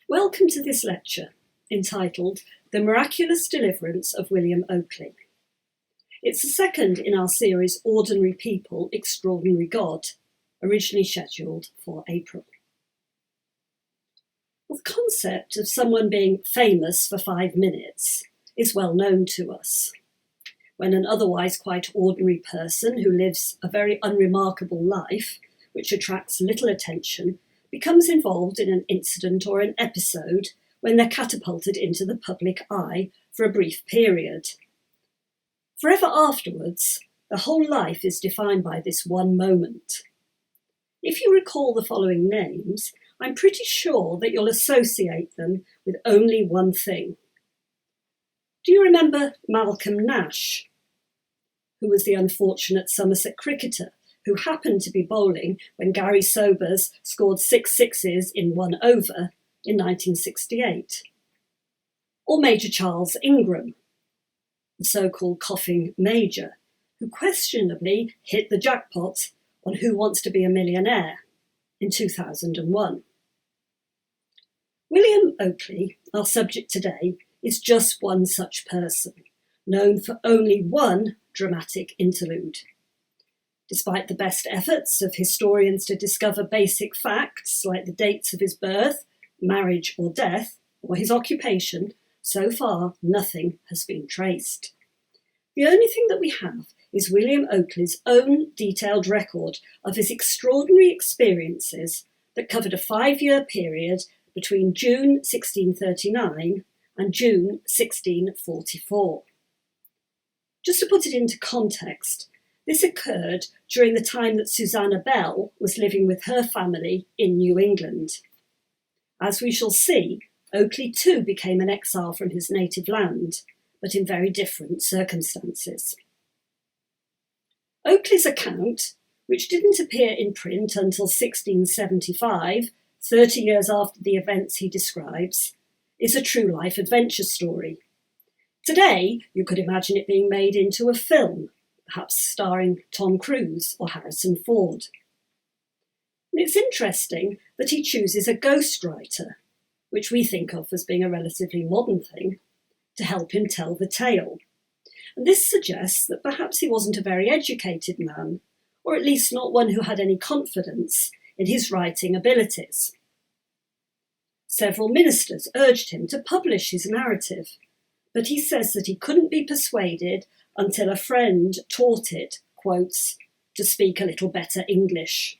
Welcome to this lecture, entitled The Miraculous Deliverance of William Okeley. It's the second in our series Ordinary People, Extraordinary God, originally scheduled for April. Well, the concept of someone being famous for 5 minutes is well known to us. When an otherwise quite ordinary person who lives a very unremarkable life, which attracts little attention, becomes involved in an incident or an episode when they're catapulted into the public eye for a brief period. Forever afterwards, the whole life is defined by this one moment. If you recall the following names, I'm pretty sure that you'll associate them with only one thing. Do you remember Malcolm Nash, who was the unfortunate Somerset cricketer who happened to be bowling when Gary Sobers scored 6 sixes in 1 over in 1968? Or Major Charles Ingram, the so-called coughing major, who questionably hit the jackpot on Who Wants to Be a Millionaire in 2001. William Okeley, our subject today, is just one such person, known for only one dramatic interlude. Despite the best efforts of historians to discover basic facts like the dates of his birth, marriage or death, or his occupation, so far nothing has been traced. The only thing that we have is William Okeley's own detailed record of his extraordinary experiences that covered a 5-year period between June 1639 and June 1644. Just to put it into context, this occurred during the time that Susanna Bell was living with her family in New England. As we shall see, Okeley too became an exile from his native land, but in very different circumstances. Okeley's account, which didn't appear in print until 1675, 30 years after the events he describes, is a true life adventure story. Today, you could imagine it being made into a film, perhaps starring Tom Cruise or Harrison Ford. And it's interesting that he chooses a ghostwriter, which we think of as being a relatively modern thing, to help him tell the tale. And this suggests that perhaps he wasn't a very educated man, or at least not one who had any confidence in his writing abilities. Several ministers urged him to publish his narrative, but he says that he couldn't be persuaded until a friend taught it, quotes, to speak a little better English.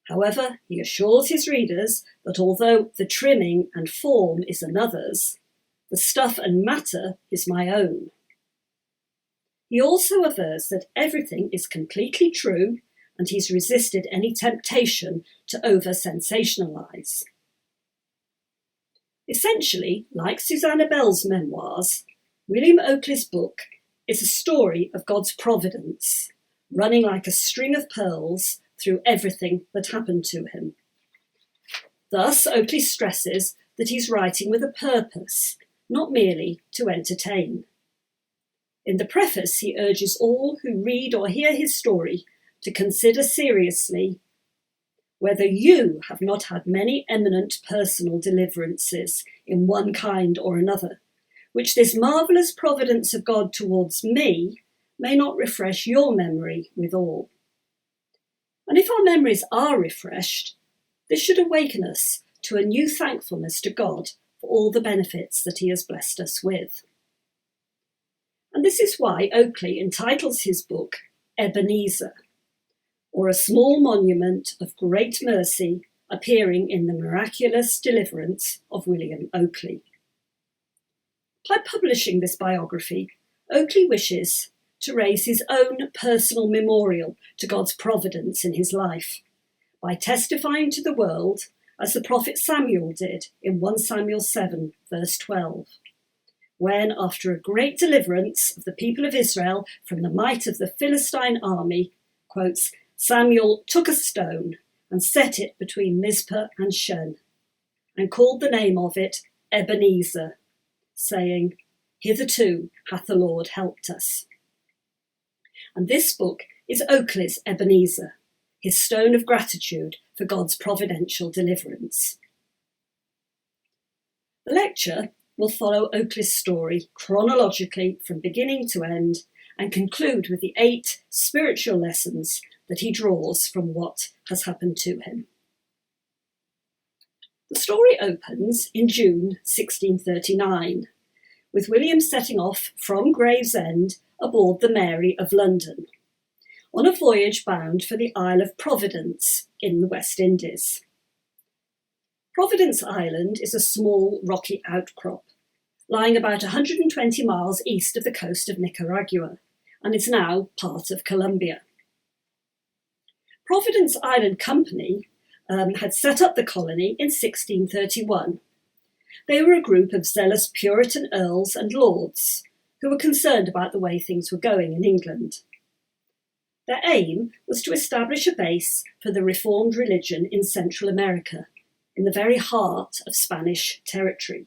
However, he assures his readers that although the trimming and form is another's, the stuff and matter is my own. He also avers that everything is completely true and he's resisted any temptation to over-sensationalise. Essentially, like Susanna Bell's memoirs, William Okeley's book is a story of God's providence, running like a string of pearls through everything that happened to him. Thus, Okeley stresses that he's writing with a purpose, not merely to entertain. In the preface, he urges all who read or hear his story to consider seriously whether you have not had many eminent personal deliverances in one kind or another, which this marvellous providence of God towards me may not refresh your memory withal. And if our memories are refreshed, this should awaken us to a new thankfulness to God for all the benefits that he has blessed us with. And this is why Okeley entitles his book Ebenezer, or a small monument of great mercy appearing in the miraculous deliverance of William Okeley. By publishing this biography, Okeley wishes to raise his own personal memorial to God's providence in his life, by testifying to the world, as the prophet Samuel did in 1 Samuel 7, verse 12, when, after a great deliverance of the people of Israel from the might of the Philistine army, quotes, Samuel took a stone and set it between Mizpah and Shen, and called the name of it Ebenezer, saying, Hitherto hath the Lord helped us. And this book is Okeley's Ebenezer, his stone of gratitude for God's providential deliverance. The lecture will follow Okeley's story chronologically from beginning to end and conclude with the 8 spiritual lessons that he draws from what has happened to him. The story opens in June 1639, with William setting off from Gravesend aboard the Mary of London, on a voyage bound for the Isle of Providence in the West Indies. Providence Island is a small rocky outcrop, lying about 120 miles east of the coast of Nicaragua, and is now part of Colombia. Providence Island Company had set up the colony in 1631. They were a group of zealous Puritan earls and lords who were concerned about the way things were going in England. Their aim was to establish a base for the Reformed religion in Central America, in the very heart of Spanish territory.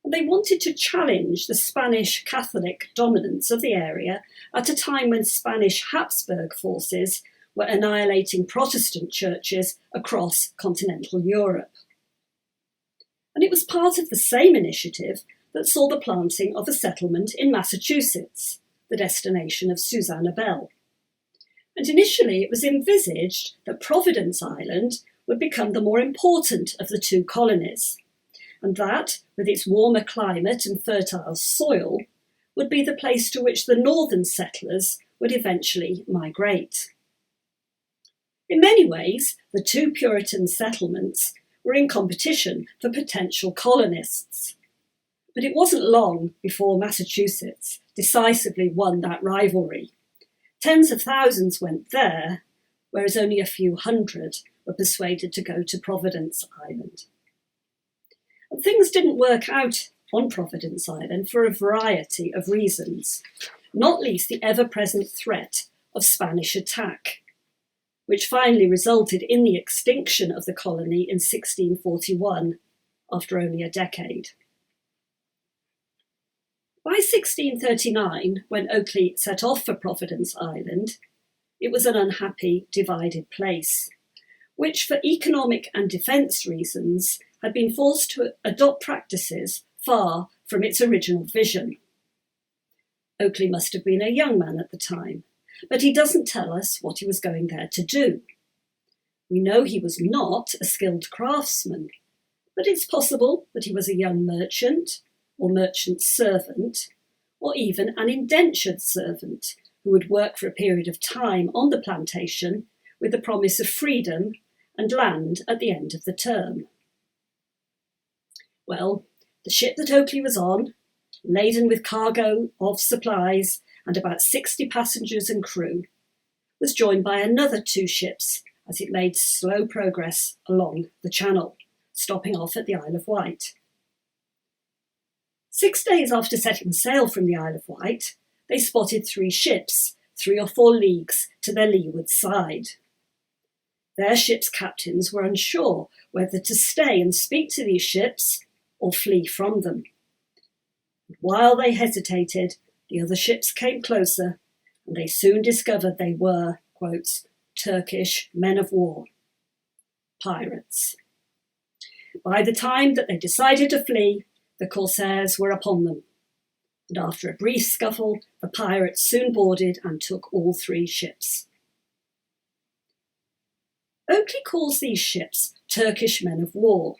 And they wanted to challenge the Spanish Catholic dominance of the area at a time when Spanish Habsburg forces were annihilating Protestant churches across continental Europe. And it was part of the same initiative that saw the planting of a settlement in Massachusetts, the destination of Susanna Bell. And initially it was envisaged that Providence Island would become the more important of the 2 colonies, and that, with its warmer climate and fertile soil, would be the place to which the northern settlers would eventually migrate. In many ways, the 2 Puritan settlements were in competition for potential colonists. But it wasn't long before Massachusetts decisively won that rivalry. Tens of thousands went there, whereas only a few hundred were persuaded to go to Providence Island. And things didn't work out on Providence Island for a variety of reasons, not least the ever-present threat of Spanish attack, which finally resulted in the extinction of the colony in 1641, after only a decade. By 1639, when Okeley set off for Providence Island, it was an unhappy, divided place, which for economic and defence reasons had been forced to adopt practices far from its original vision. Okeley must have been a young man at the time, but he doesn't tell us what he was going there to do. We know he was not a skilled craftsman, but it's possible that he was a young merchant, or merchant servant, or even an indentured servant who would work for a period of time on the plantation with the promise of freedom and land at the end of the term. Well, the ship that Okeley was on, laden with cargo of supplies and about 60 passengers and crew, was joined by another 2 ships as it made slow progress along the channel, stopping off at the Isle of Wight. 6 days after setting sail from the Isle of Wight, they spotted 3 ships, 3 or 4 leagues to their leeward side. Their ships' captains were unsure whether to stay and speak to these ships or flee from them. While they hesitated, the other ships came closer, and they soon discovered they were, quotes, Turkish men of war, pirates. By the time that they decided to flee, the corsairs were upon them, and after a brief scuffle, the pirates soon boarded and took all 3 ships. Okeley calls these ships Turkish men of war,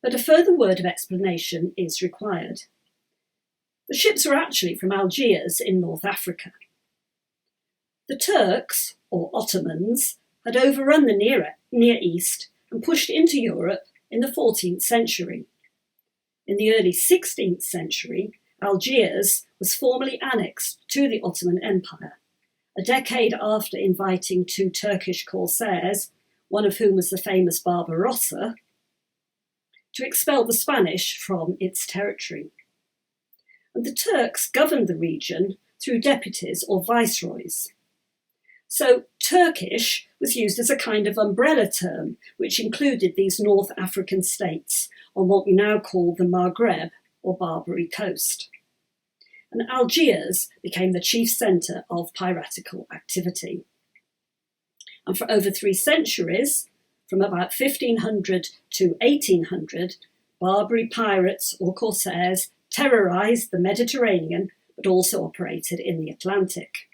but a further word of explanation is required. The ships were actually from Algiers in North Africa. The Turks, or Ottomans, had overrun the Near East and pushed into Europe in the 14th century. In the early 16th century, Algiers was formally annexed to the Ottoman Empire, a decade after inviting 2 Turkish corsairs, one of whom was the famous Barbarossa, to expel the Spanish from its territory. And the Turks governed the region through deputies or viceroys. So Turkish was used as a kind of umbrella term, which included these North African states on what we now call the Maghreb or Barbary coast. And Algiers became the chief centre of piratical activity. And for over 3 centuries, from about 1500 to 1800, Barbary pirates or corsairs terrorised the Mediterranean, but also operated in the Atlantic.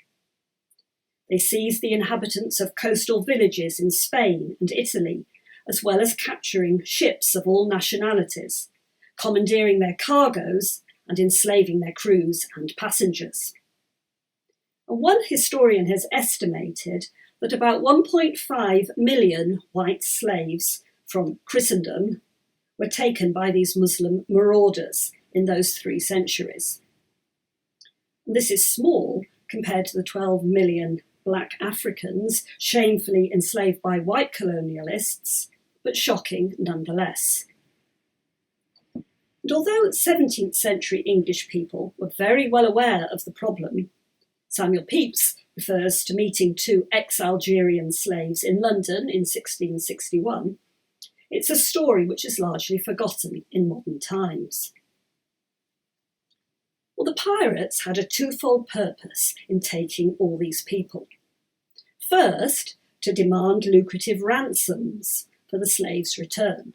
They seized the inhabitants of coastal villages in Spain and Italy, as well as capturing ships of all nationalities, commandeering their cargoes and enslaving their crews and passengers. And one historian has estimated that about 1.5 million white slaves from Christendom were taken by these Muslim marauders in those 3 centuries. And this is small compared to the 12 million black Africans shamefully enslaved by white colonialists, but shocking nonetheless. And although 17th century English people were very well aware of the problem, Samuel Pepys refers to meeting 2 ex-Algerian slaves in London in 1661. It's a story which is largely forgotten in modern times. Well, the pirates had a twofold purpose in taking all these people. First, to demand lucrative ransoms for the slaves' return.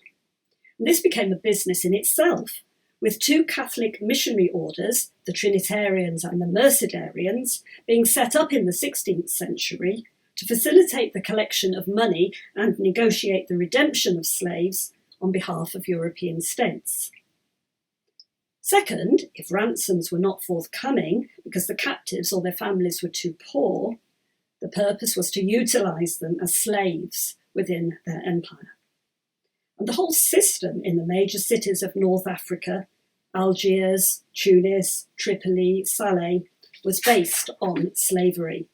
And this became a business in itself, with 2 Catholic missionary orders, the Trinitarians and the Mercedarians, being set up in the 16th century to facilitate the collection of money and negotiate the redemption of slaves on behalf of European states. Second, if ransoms were not forthcoming because the captives or their families were too poor, the purpose was to utilise them as slaves within their empire. And the whole system in the major cities of North Africa, Algiers, Tunis, Tripoli, Salé, was based on slavery.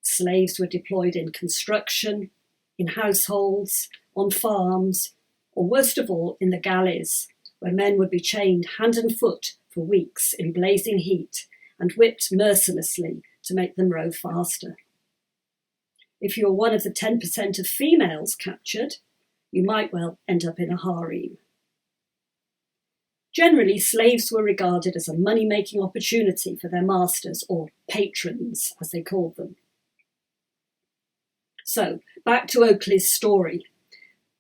Slaves were deployed in construction, in households, on farms, or worst of all, in the galleys, where men would be chained hand and foot for weeks in blazing heat and whipped mercilessly to make them row faster. If you were one of the 10% of females captured, you might well end up in a harem. Generally, slaves were regarded as a money-making opportunity for their masters, or patrons, as they called them. So, back to Okeley's story.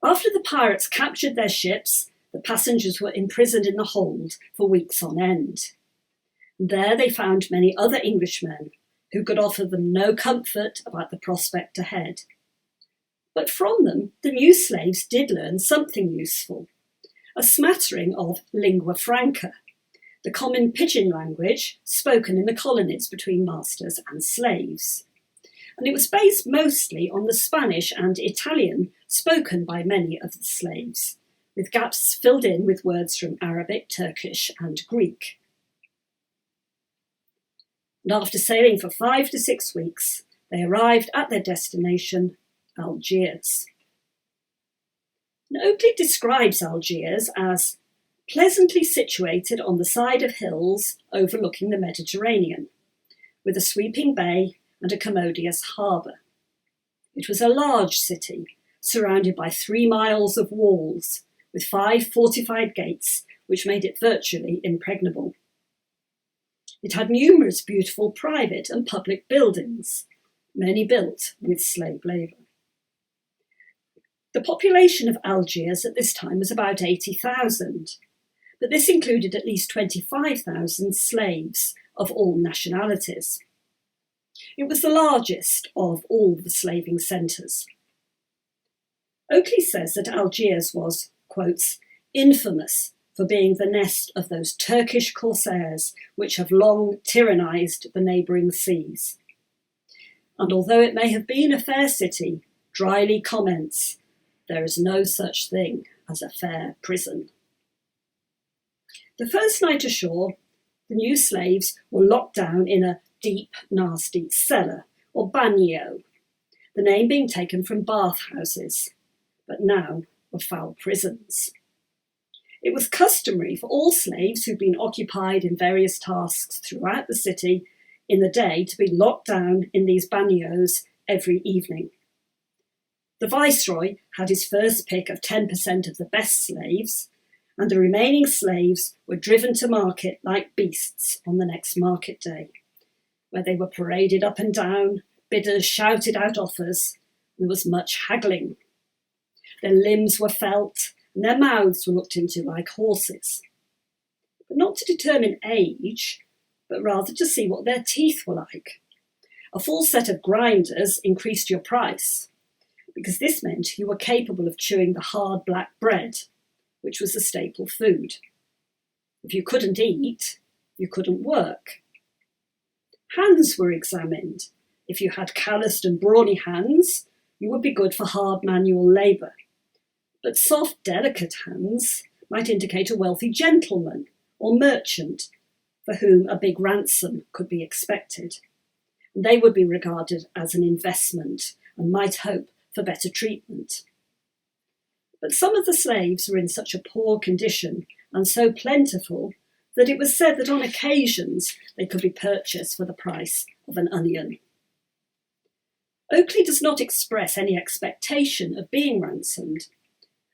After the pirates captured their ships, the passengers were imprisoned in the hold for weeks on end. There they found many other Englishmen who could offer them no comfort about the prospect ahead. But from them, the new slaves did learn something useful, a smattering of lingua franca, the common pidgin language spoken in the colonies between masters and slaves. And it was based mostly on the Spanish and Italian spoken by many of the slaves, with gaps filled in with words from Arabic, Turkish, and Greek. And after sailing for 5 to 6 weeks, they arrived at their destination, Algiers. And Okeley describes Algiers as pleasantly situated on the side of hills overlooking the Mediterranean, with a sweeping bay and a commodious harbour. It was a large city, surrounded by 3 miles of walls, with 5 fortified gates, which made it virtually impregnable. It had numerous beautiful private and public buildings, many built with slave labour. The population of Algiers at this time was about 80,000, but this included at least 25,000 slaves of all nationalities. It was the largest of all the slaving centres. Okeley says that Algiers was, quotes, infamous for being the nest of those Turkish corsairs which have long tyrannised the neighbouring seas. And although it may have been a fair city, dryly comments, there is no such thing as a fair prison. The first night ashore, the new slaves were locked down in a deep, nasty cellar, or bagnio, the name being taken from bathhouses, but now were foul prisons. It was customary for all slaves who'd been occupied in various tasks throughout the city in the day to be locked down in these bagnios every evening. The viceroy had his first pick of 10% of the best slaves, and the remaining slaves were driven to market like beasts on the next market day, where they were paraded up and down, bidders shouted out offers, and there was much haggling. Their limbs were felt, and their mouths were looked into like horses. But not to determine age, but rather to see what their teeth were like. A full set of grinders increased your price, because this meant you were capable of chewing the hard black bread, which was a staple food. If you couldn't eat, you couldn't work. Hands were examined. If you had calloused and brawny hands, you would be good for hard manual labour. But soft, delicate hands might indicate a wealthy gentleman or merchant for whom a big ransom could be expected. And they would be regarded as an investment and might hope for better treatment. But some of the slaves were in such a poor condition and so plentiful that it was said that on occasions they could be purchased for the price of an onion. Okeley does not express any expectation of being ransomed,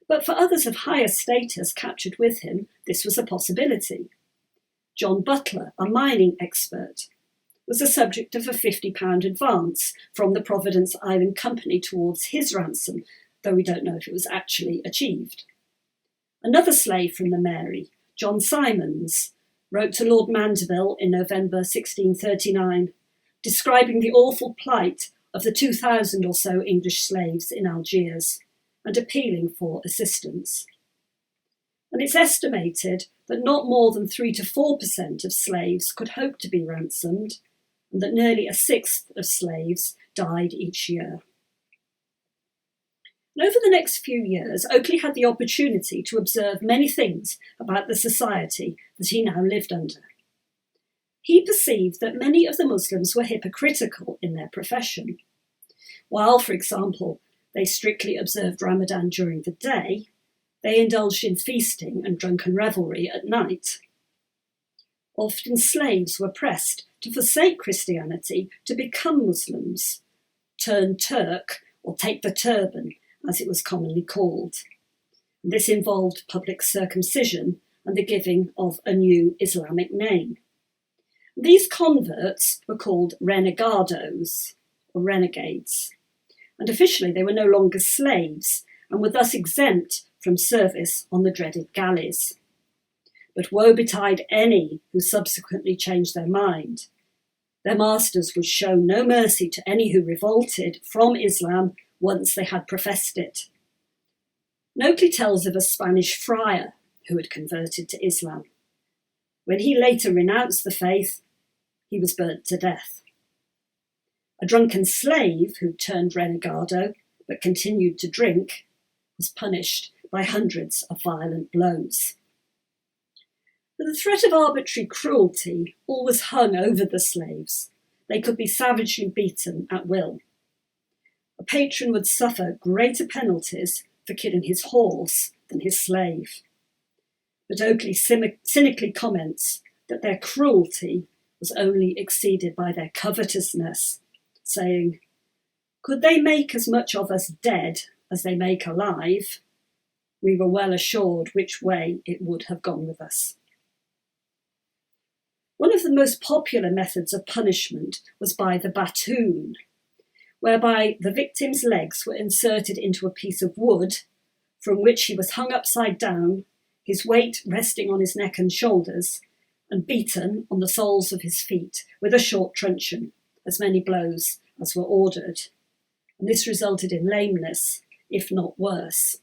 but for others of higher status captured with him, this was a possibility. John Butler, a mining expert, was the subject of a £50 advance from the Providence Island Company towards his ransom, though we don't know if it was actually achieved. Another slave from the Mary, John Simons, wrote to Lord Mandeville in November 1639, describing the awful plight of the 2,000 or so English slaves in Algiers and appealing for assistance. And it's estimated that not more than 3 to 4% of slaves could hope to be ransomed, and that nearly a sixth of slaves died each year. And over the next few years, Okeley had the opportunity to observe many things about the society that he now lived under. He perceived that many of the Muslims were hypocritical in their profession. While, for example, they strictly observed Ramadan during the day, they indulged in feasting and drunken revelry at night. Often slaves were pressed to forsake Christianity to become Muslims, turn Turk, or take the turban, as it was commonly called. This involved public circumcision and the giving of a new Islamic name. These converts were called renegados, or renegades, and officially they were no longer slaves and were thus exempt from service on the dreaded galleys. But woe betide any who subsequently changed their mind. Their masters would show no mercy to any who revolted from Islam once they had professed it. Okeley tells of a Spanish friar who had converted to Islam. When he later renounced the faith, he was burnt to death. A drunken slave who turned renegado but continued to drink was punished by hundreds of violent blows. But the threat of arbitrary cruelty always hung over the slaves. They could be savagely beaten at will. A patron would suffer greater penalties for killing his horse than his slave. But Okeley cynically comments that their cruelty was only exceeded by their covetousness, saying, "Could they make as much of us dead as they make alive, we were well assured which way it would have gone with us." One of the most popular methods of punishment was by the battoon, whereby the victim's legs were inserted into a piece of wood from which he was hung upside down, his weight resting on his neck and shoulders, and beaten on the soles of his feet with a short truncheon, as many blows as were ordered. And this resulted in lameness, if not worse.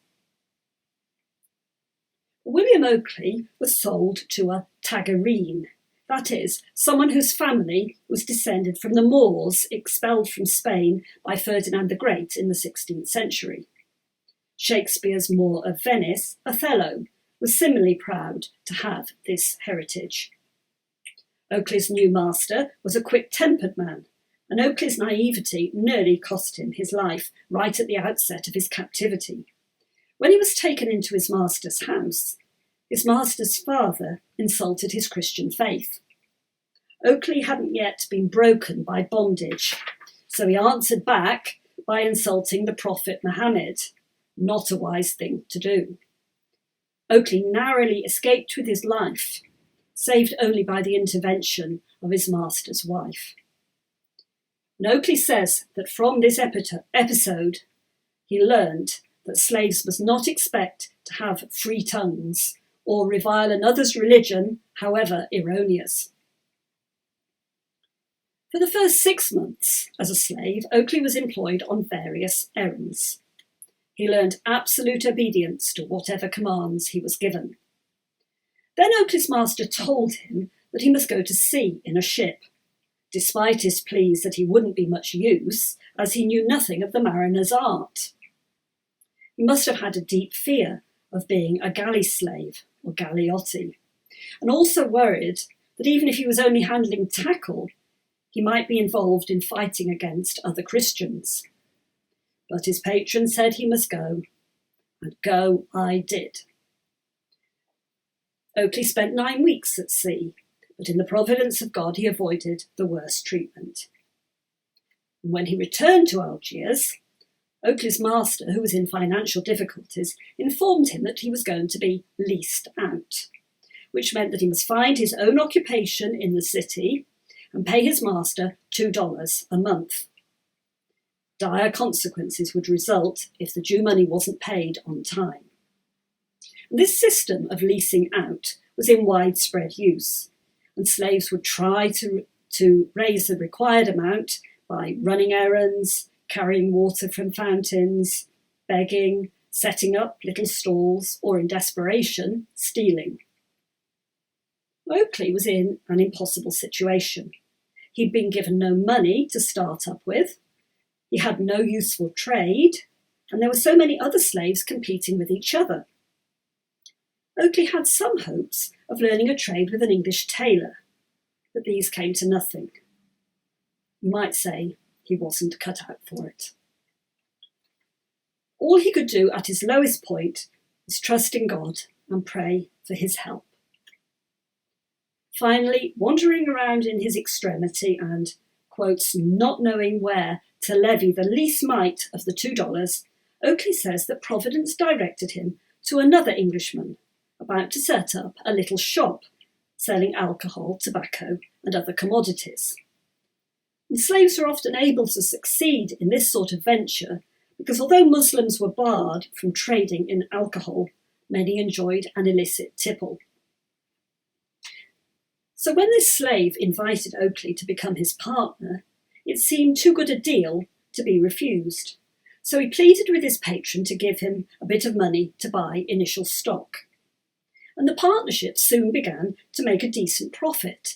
William Okeley was sold to a tagareen, that is, someone whose family was descended from the Moors expelled from Spain by Ferdinand the Great in the 16th century. Shakespeare's Moor of Venice, Othello, was similarly proud to have this heritage. Okeley's new master was a quick-tempered man, and Okeley's naivety nearly cost him his life right at the outset of his captivity. When he was taken into his master's house, his master's father insulted his Christian faith. Okeley hadn't yet been broken by bondage, so he answered back by insulting the Prophet Muhammad, not a wise thing to do. Okeley narrowly escaped with his life, saved only by the intervention of his master's wife. And Okeley says that from this episode, he learned that slaves must not expect to have free tongues or revile another's religion, however erroneous. For the first 6 months as a slave, Okeley was employed on various errands. He learned absolute obedience to whatever commands he was given. Then Okeley's master told him that he must go to sea in a ship, despite his pleas that he wouldn't be much use, as he knew nothing of the mariner's art. He must have had a deep fear of being a galley slave, or galliotti, and also worried that even if he was only handling tackle, he might be involved in fighting against other Christians. But his patron said he must go, and go I did. Okeley spent 9 weeks at sea, but in the providence of God he avoided the worst treatment. And when he returned to Algiers, Okeley's master, who was in financial difficulties, informed him that he was going to be leased out, which meant that he must find his own occupation in the city and pay his master $2 a month. Dire consequences would result if the due money wasn't paid on time. And this system of leasing out was in widespread use, and slaves would try to raise the required amount by running errands, carrying water from fountains, begging, setting up little stalls, or in desperation, stealing. Okeley was in an impossible situation. He'd been given no money to start up with, he had no useful trade, and there were so many other slaves competing with each other. Okeley had some hopes of learning a trade with an English tailor, but these came to nothing. You might say he wasn't cut out for it. All he could do at his lowest point was trust in God and pray for his help. Finally, wandering around in his extremity and, quotes, not knowing where to levy the least mite of the $2, Okeley says that Providence directed him to another Englishman about to set up a little shop selling alcohol, tobacco, and other commodities. And slaves were often able to succeed in this sort of venture because although Muslims were barred from trading in alcohol, many enjoyed an illicit tipple. So when this slave invited Okeley to become his partner, it seemed too good a deal to be refused. So he pleaded with his patron to give him a bit of money to buy initial stock. And the partnership soon began to make a decent profit.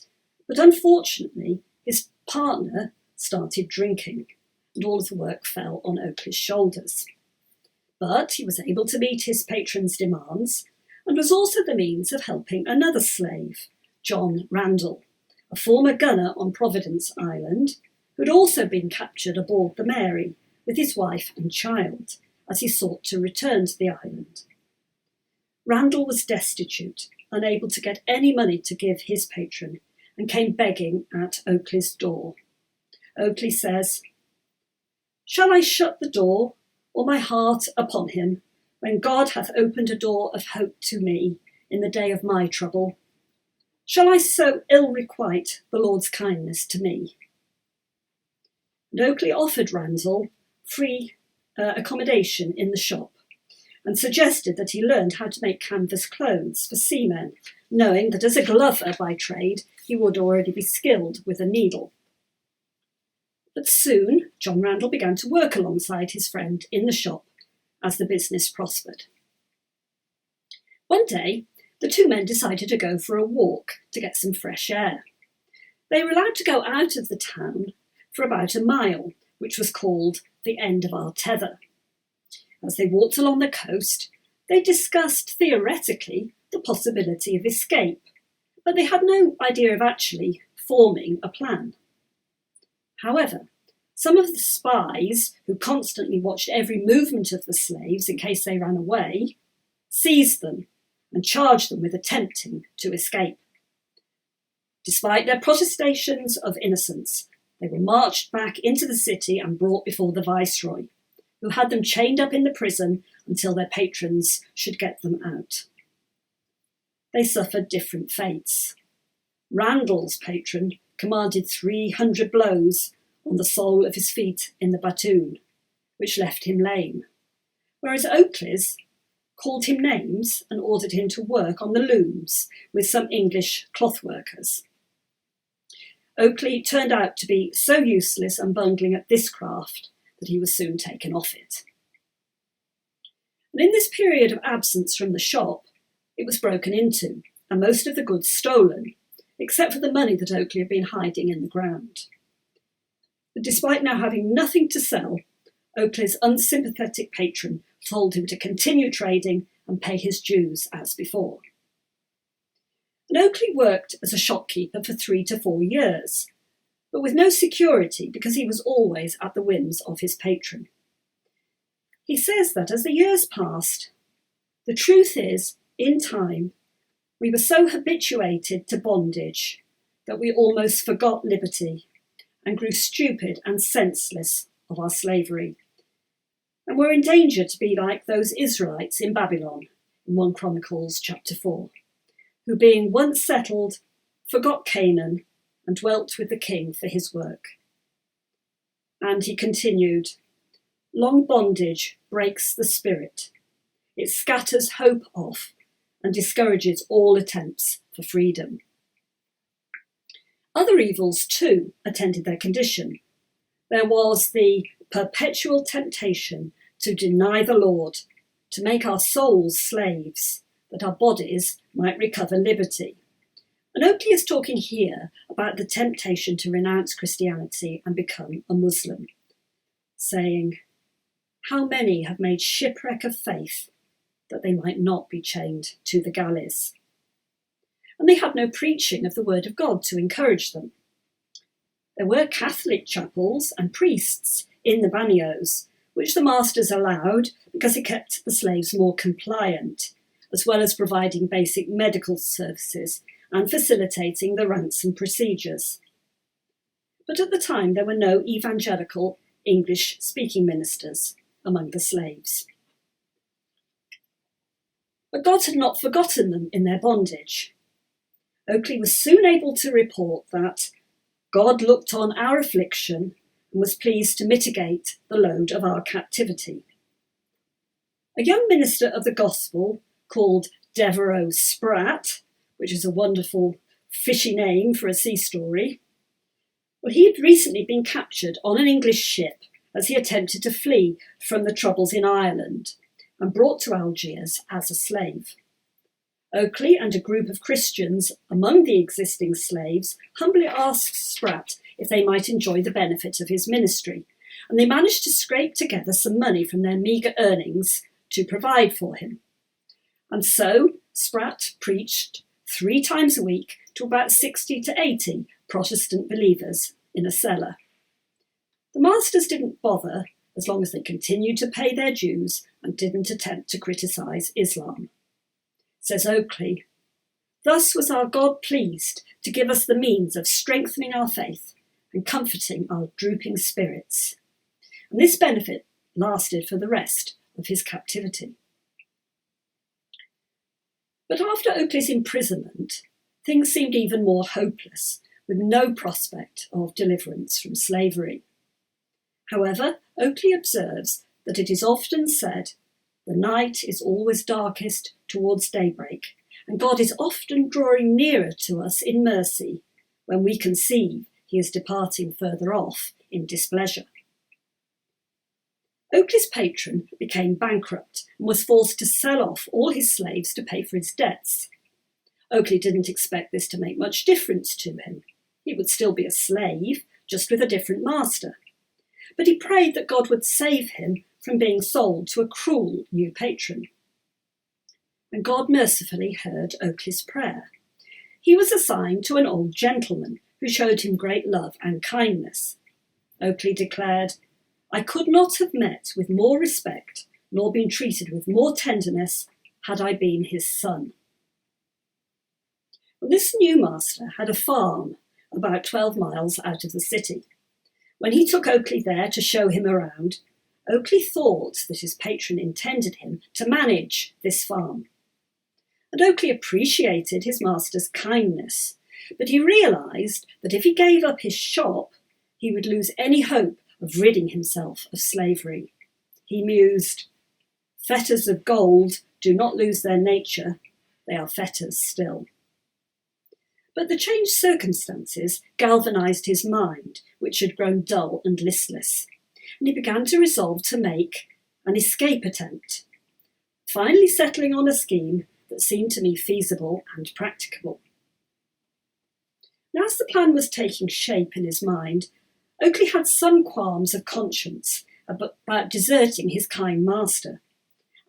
But unfortunately, his partner started drinking, and all of the work fell on Okeley's shoulders. But he was able to meet his patron's demands and was also the means of helping another slave, John Randall, a former gunner on Providence Island, who had also been captured aboard the Mary with his wife and child as he sought to return to the island. Randall was destitute, unable to get any money to give his patron, and came begging at Okeley's door. Okeley says, "Shall I shut the door, or my heart upon him, when God hath opened a door of hope to me in the day of my trouble? Shall I so ill requite the Lord's kindness to me?" And Okeley offered Randall free accommodation in the shop and suggested that he learned how to make canvas clothes for seamen, knowing that as a glover by trade, he would already be skilled with a needle. But soon, John Randall began to work alongside his friend in the shop as the business prospered. One day, the two men decided to go for a walk to get some fresh air. They were allowed to go out of the town for about a mile, which was called the end of our tether. As they walked along the coast, they discussed theoretically the possibility of escape, but they had no idea of actually forming a plan. However, some of the spies, who constantly watched every movement of the slaves in case they ran away, seized them and charged them with attempting to escape. Despite their protestations of innocence, they were marched back into the city and brought before the viceroy, who had them chained up in the prison until their patrons should get them out. They suffered different fates. Randall's patron commanded 300 blows on the sole of his feet in the battoon, which left him lame, whereas Okeley's called him names and ordered him to work on the looms with some English cloth workers. Okeley turned out to be so useless and bungling at this craft that he was soon taken off it. And in this period of absence from the shop, it was broken into and most of the goods stolen, except for the money that Okeley had been hiding in the ground. But despite now having nothing to sell, Okeley's unsympathetic patron told him to continue trading and pay his dues as before. And Okeley worked as a shopkeeper for 3 to 4 years, but with no security because he was always at the whims of his patron. He says that as the years passed, the truth is, in time, we were so habituated to bondage that we almost forgot liberty and grew stupid and senseless of our slavery, and were in danger to be like those Israelites in Babylon in 1 Chronicles chapter 4, who being once settled, forgot Canaan and dwelt with the king for his work. And he continued, long bondage breaks the spirit. It scatters hope off and discourages all attempts for freedom. Other evils too attended their condition. There was the perpetual temptation to deny the Lord, to make our souls slaves, that our bodies might recover liberty. And Okeley is talking here about the temptation to renounce Christianity and become a Muslim, saying, how many have made shipwreck of faith that they might not be chained to the galleys? And they had no preaching of the word of God to encourage them. There were Catholic chapels and priests in the bannios, which the masters allowed because it kept the slaves more compliant, as well as providing basic medical services and facilitating the ransom procedures. But at the time there were no evangelical English-speaking ministers among the slaves. But God had not forgotten them in their bondage. Okeley was soon able to report that God looked on our affliction and was pleased to mitigate the load of our captivity. A young minister of the gospel called Devereux Spratt, which is a wonderful fishy name for a sea story, well, he had recently been captured on an English ship as he attempted to flee from the troubles in Ireland and brought to Algiers as a slave. Okeley and a group of Christians among the existing slaves humbly asked Spratt if they might enjoy the benefit of his ministry, and they managed to scrape together some money from their meagre earnings to provide for him. And so Spratt preached 3 times a week to about 60 to 80 Protestant believers in a cellar. The masters didn't bother as long as they continued to pay their dues and didn't attempt to criticise Islam. Says Okeley, thus was our God pleased to give us the means of strengthening our faith and comforting our drooping spirits. And this benefit lasted for the rest of his captivity. But after Okeley's imprisonment, things seemed even more hopeless, with no prospect of deliverance from slavery. However, Okeley observes that it is often said, the night is always darkest towards daybreak, and God is often drawing nearer to us in mercy when we conceive he is departing further off in displeasure. Okeley's patron became bankrupt and was forced to sell off all his slaves to pay for his debts. Okeley didn't expect this to make much difference to him. He would still be a slave, just with a different master. But he prayed that God would save him from being sold to a cruel new patron. And God mercifully heard Okeley's prayer. He was assigned to an old gentleman who showed him great love and kindness. Okeley declared, I could not have met with more respect, nor been treated with more tenderness, had I been his son. Well, this new master had a farm about 12 miles out of the city. When he took Okeley there to show him around, Okeley thought that his patron intended him to manage this farm. And Okeley appreciated his master's kindness, but he realised that if he gave up his shop, he would lose any hope of ridding himself of slavery. He mused, Fetters of gold do not lose their nature, they are fetters still. But the changed circumstances galvanised his mind, which had grown dull and listless, and he began to resolve to make an escape attempt, finally settling on a scheme that seemed to me feasible and practicable. Now, as the plan was taking shape in his mind, Okeley had some qualms of conscience about deserting his kind master,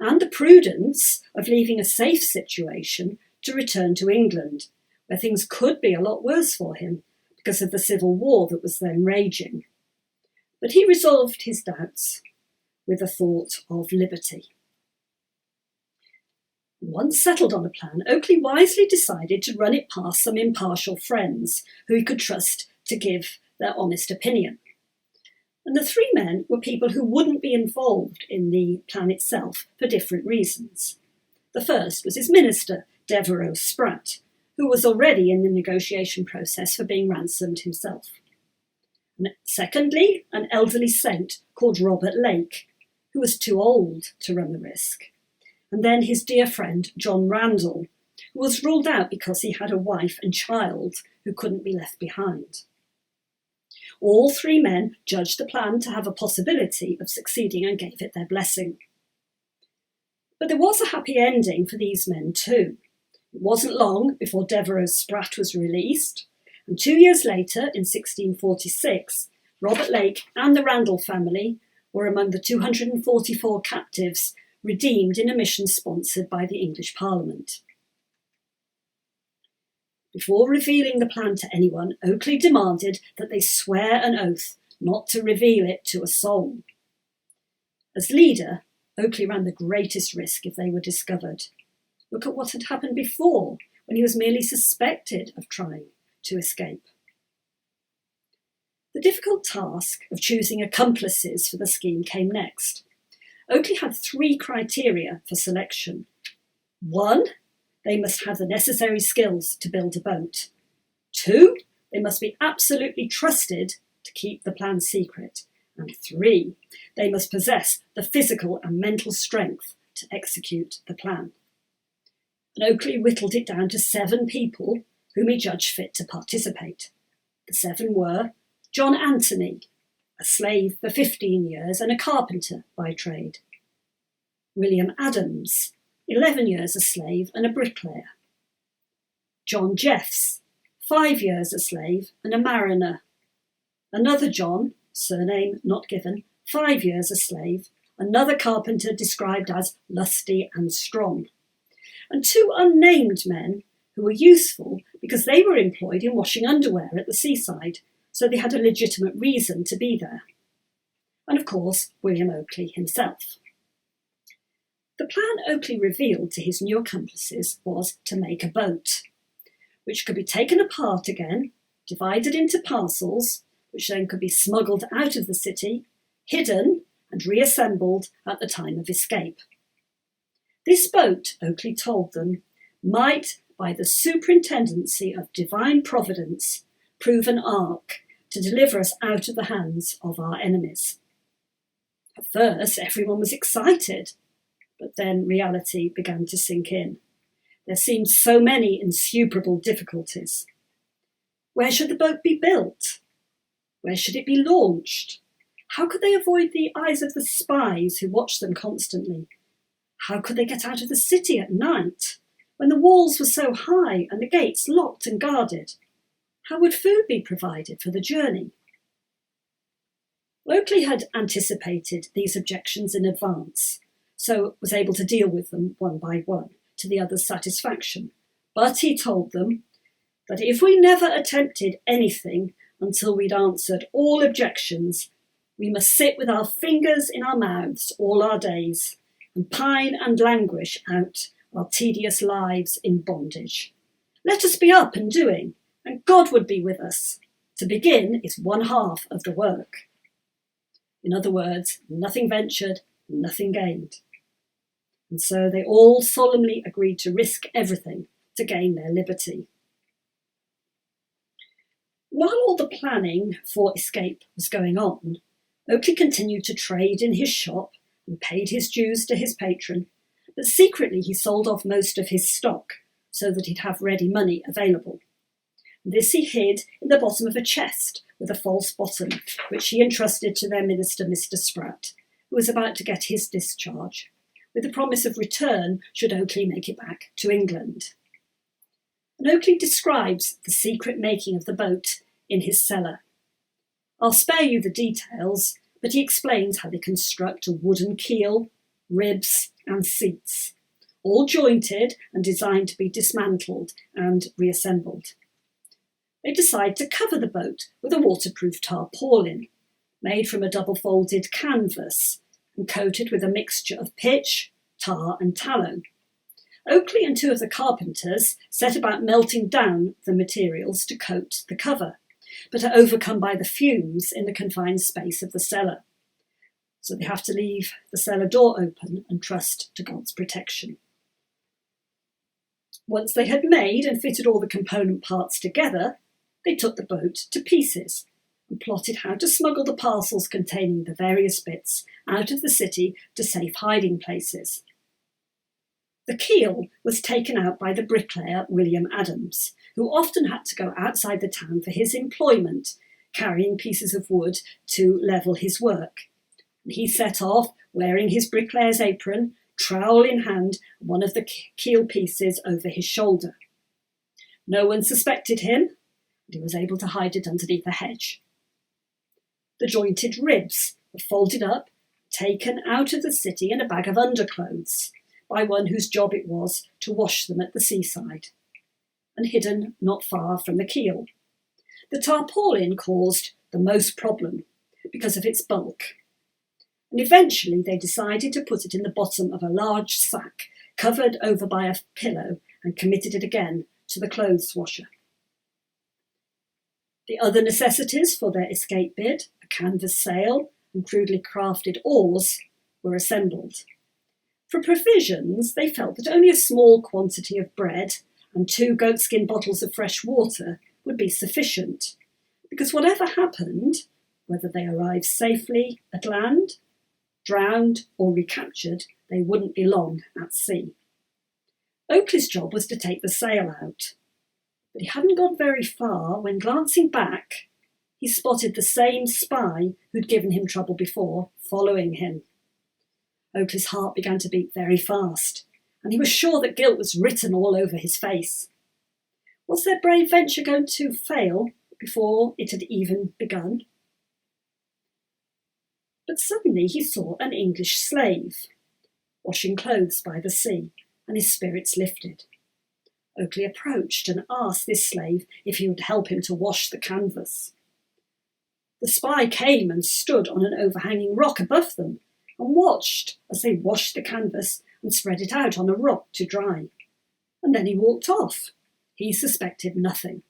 and the prudence of leaving a safe situation to return to England, where things could be a lot worse for him because of the civil war that was then raging. But he resolved his doubts with the thought of liberty. Once settled on a plan, Okeley wisely decided to run it past some impartial friends who he could trust to give their honest opinion. And the three men were people who wouldn't be involved in the plan itself for different reasons. The first was his minister, Devereux Spratt, who was already in the negotiation process for being ransomed himself. And secondly, an elderly saint called Robert Lake, who was too old to run the risk. And then his dear friend, John Randall, who was ruled out because he had a wife and child who couldn't be left behind. All three men judged the plan to have a possibility of succeeding and gave it their blessing. But there was a happy ending for these men too. It wasn't long before Devereux Spratt was released, and 2 years later, in 1646, Robert Lake and the Randall family were among the 244 captives redeemed in a mission sponsored by the English Parliament. Before revealing the plan to anyone, Okeley demanded that they swear an oath not to reveal it to a soul. As leader, Okeley ran the greatest risk if they were discovered. Look at what had happened before, when he was merely suspected of trying to escape. The difficult task of choosing accomplices for the scheme came next. Okeley had 3 criteria for selection. 1, they must have the necessary skills to build a boat. 2, they must be absolutely trusted to keep the plan secret. And 3, they must possess the physical and mental strength to execute the plan. And Okeley whittled it down to 7 people whom he judged fit to participate. The 7 were John Anthony, a slave for 15 years and a carpenter by trade. William Adams, 11 years a slave and a bricklayer. John Jeffs, 5 years a slave and a mariner. Another John, surname not given, 5 years a slave, another carpenter described as lusty and strong. And 2 unnamed men who were useful because they were employed in washing underwear at the seaside, so they had a legitimate reason to be there. And of course, William Okeley himself. The plan Okeley revealed to his new accomplices was to make a boat, which could be taken apart again, divided into parcels, which then could be smuggled out of the city, hidden and reassembled at the time of escape. This boat, Okeley told them, might, by the superintendency of divine providence, prove an ark to deliver us out of the hands of our enemies. At first, everyone was excited, but then reality began to sink in. There seemed so many insuperable difficulties. Where should the boat be built? Where should it be launched? How could they avoid the eyes of the spies who watched them constantly? How could they get out of the city at night, when the walls were so high and the gates locked and guarded? How would food be provided for the journey? Okeley had anticipated these objections in advance, so was able to deal with them one by one, to the others' satisfaction. But he told them that if we never attempted anything until we'd answered all objections, we must sit with our fingers in our mouths all our days and pine and languish out our tedious lives in bondage. Let us be up and doing, and God would be with us. To begin is one half of the work. In other words, nothing ventured, nothing gained. And so they all solemnly agreed to risk everything to gain their liberty. While all the planning for escape was going on, Okeley continued to trade in his shop and paid his dues to his patron, but secretly he sold off most of his stock so that he'd have ready money available. This he hid in the bottom of a chest with a false bottom, which he entrusted to their minister, Mr. Spratt, who was about to get his discharge, with the promise of return should Okeley make it back to England. And Okeley describes the secret making of the boat in his cellar. I'll spare you the details, but he explains how they construct a wooden keel, ribs and seats, all jointed and designed to be dismantled and reassembled. They decide to cover the boat with a waterproof tarpaulin, made from a double-folded canvas and coated with a mixture of pitch, tar and tallow. Okeley and two of the carpenters set about melting down the materials to coat the cover, but are overcome by the fumes in the confined space of the cellar. So they have to leave the cellar door open and trust to God's protection. Once they had made and fitted all the component parts together, they took the boat to pieces and plotted how to smuggle the parcels containing the various bits out of the city to safe hiding places. The keel was taken out by the bricklayer William Adams, who often had to go outside the town for his employment, carrying pieces of wood to level his work. He set off, wearing his bricklayer's apron, trowel in hand, and one of the keel pieces over his shoulder. No one suspected him, and he was able to hide it underneath a hedge. The jointed ribs were folded up, taken out of the city in a bag of underclothes by one whose job it was to wash them at the seaside, and hidden not far from the keel. The tarpaulin caused the most problem because of its bulk, and eventually they decided to put it in the bottom of a large sack covered over by a pillow and committed it again to the clothes washer. The other necessities for their escape bid, a canvas sail and crudely crafted oars, were assembled. For provisions, they felt that only a small quantity of bread and 2 goatskin bottles of fresh water would be sufficient, because whatever happened, whether they arrived safely at land, drowned or recaptured, they wouldn't be long at sea. Okeley's job was to take the sail out, but he hadn't got very far when, glancing back, he spotted the same spy who'd given him trouble before following him. Okeley's heart began to beat very fast, and he was sure that guilt was written all over his face. Was their brave venture going to fail before it had even begun? But suddenly he saw an English slave washing clothes by the sea, and his spirits lifted. Okeley approached and asked this slave if he would help him to wash the canvas. The spy came and stood on an overhanging rock above them and watched as they washed the canvas and spread it out on a rock to dry. And then he walked off. He suspected nothing.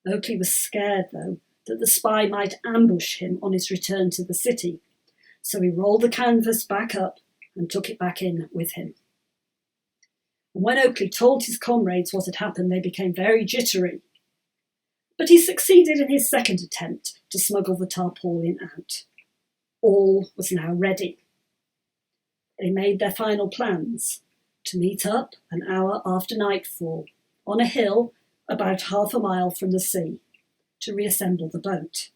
Okeley was scared, though, that the spy might ambush him on his return to the city, so he rolled the canvas back up and took it back in with him. And when Okeley told his comrades what had happened, they became very jittery. But he succeeded in his second attempt to smuggle the tarpaulin out. All was now ready. They made their final plans to meet up an hour after nightfall on a hill about half a mile from the sea to reassemble the boat.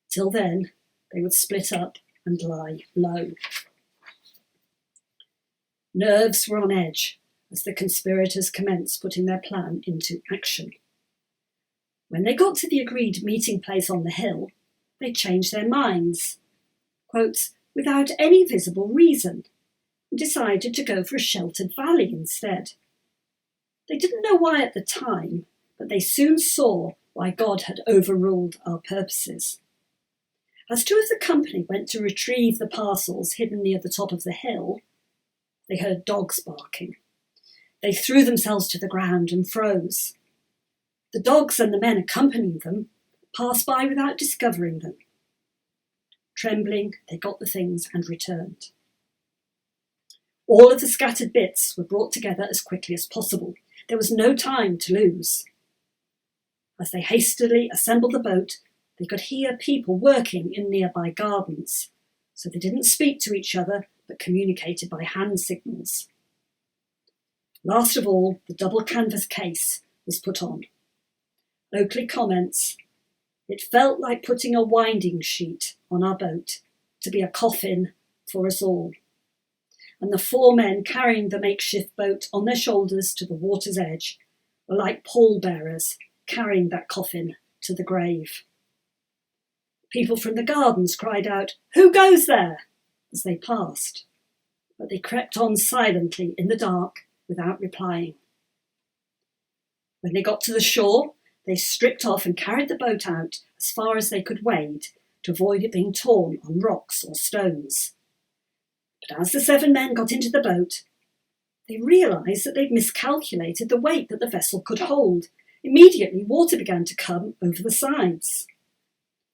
Till then, they would split up and lie low. Nerves were on edge as the conspirators commenced putting their plan into action. When they got to the agreed meeting place on the hill, they changed their minds, quote, without any visible reason, and decided to go for a sheltered valley instead. They didn't know why at the time, but they soon saw why God had overruled our purposes. As two of the company went to retrieve the parcels hidden near the top of the hill, they heard dogs barking. They threw themselves to the ground and froze. The dogs and the men accompanying them passed by without discovering them. Trembling, they got the things and returned. All of the scattered bits were brought together as quickly as possible. There was no time to lose. As they hastily assembled the boat, they could hear people working in nearby gardens, so they didn't speak to each other but communicated by hand signals. Last of all, the double canvas case was put on. Okeley comments, "It felt like putting a winding sheet on our boat to be a coffin for us all. And the 4 men carrying the makeshift boat on their shoulders to the water's edge were like pallbearers carrying that coffin to the grave." People from the gardens cried out, "Who goes there?" as they passed, but they crept on silently in the dark without replying. When they got to the shore, they stripped off and carried the boat out as far as they could wade to avoid it being torn on rocks or stones. But as the 7 men got into the boat, they realised that they'd miscalculated the weight that the vessel could hold. Immediately, water began to come over the sides.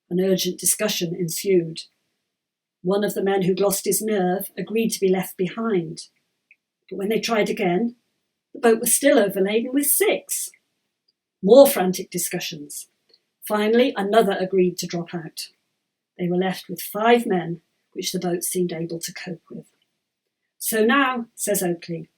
An urgent discussion ensued. One of the men who'd lost his nerve agreed to be left behind. But when they tried again, the boat was still overladen with 6. More frantic discussions. Finally, another agreed to drop out. They were left with 5 men, which the boat seemed able to cope with. So now, says Okeley,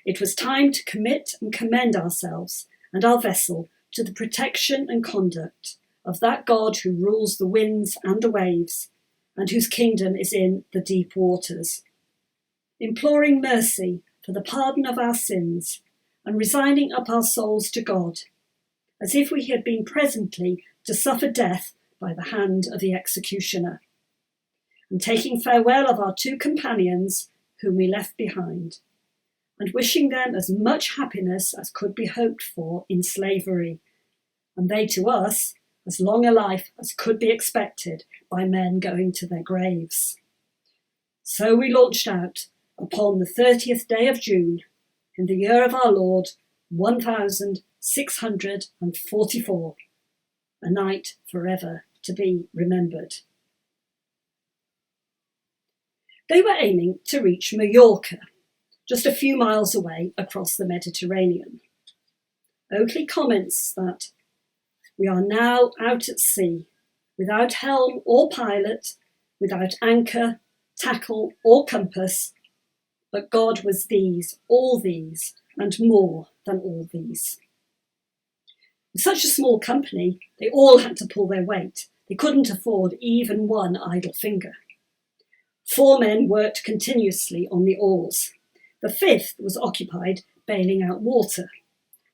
it was time to commit and commend ourselves and our vessel to the protection and conduct of that God who rules the winds and the waves, and whose kingdom is in the deep waters, imploring mercy for the pardon of our sins, and resigning up our souls to God, as if we had been presently to suffer death by the hand of the executioner, and taking farewell of our 2 companions whom we left behind, and wishing them as much happiness as could be hoped for in slavery, and they to us as long a life as could be expected by men going to their graves. So we launched out upon the 30th day of June, in the year of our Lord, 1644, a night forever to be remembered. They were aiming to reach Mallorca, just a few miles away across the Mediterranean. Okeley comments that we are now out at sea, without helm or pilot, without anchor, tackle or compass, but God was these, all these, and more than all these. With such a small company, they all had to pull their weight. They couldn't afford even one idle finger. 4 men worked continuously on the oars. The 5th was occupied bailing out water,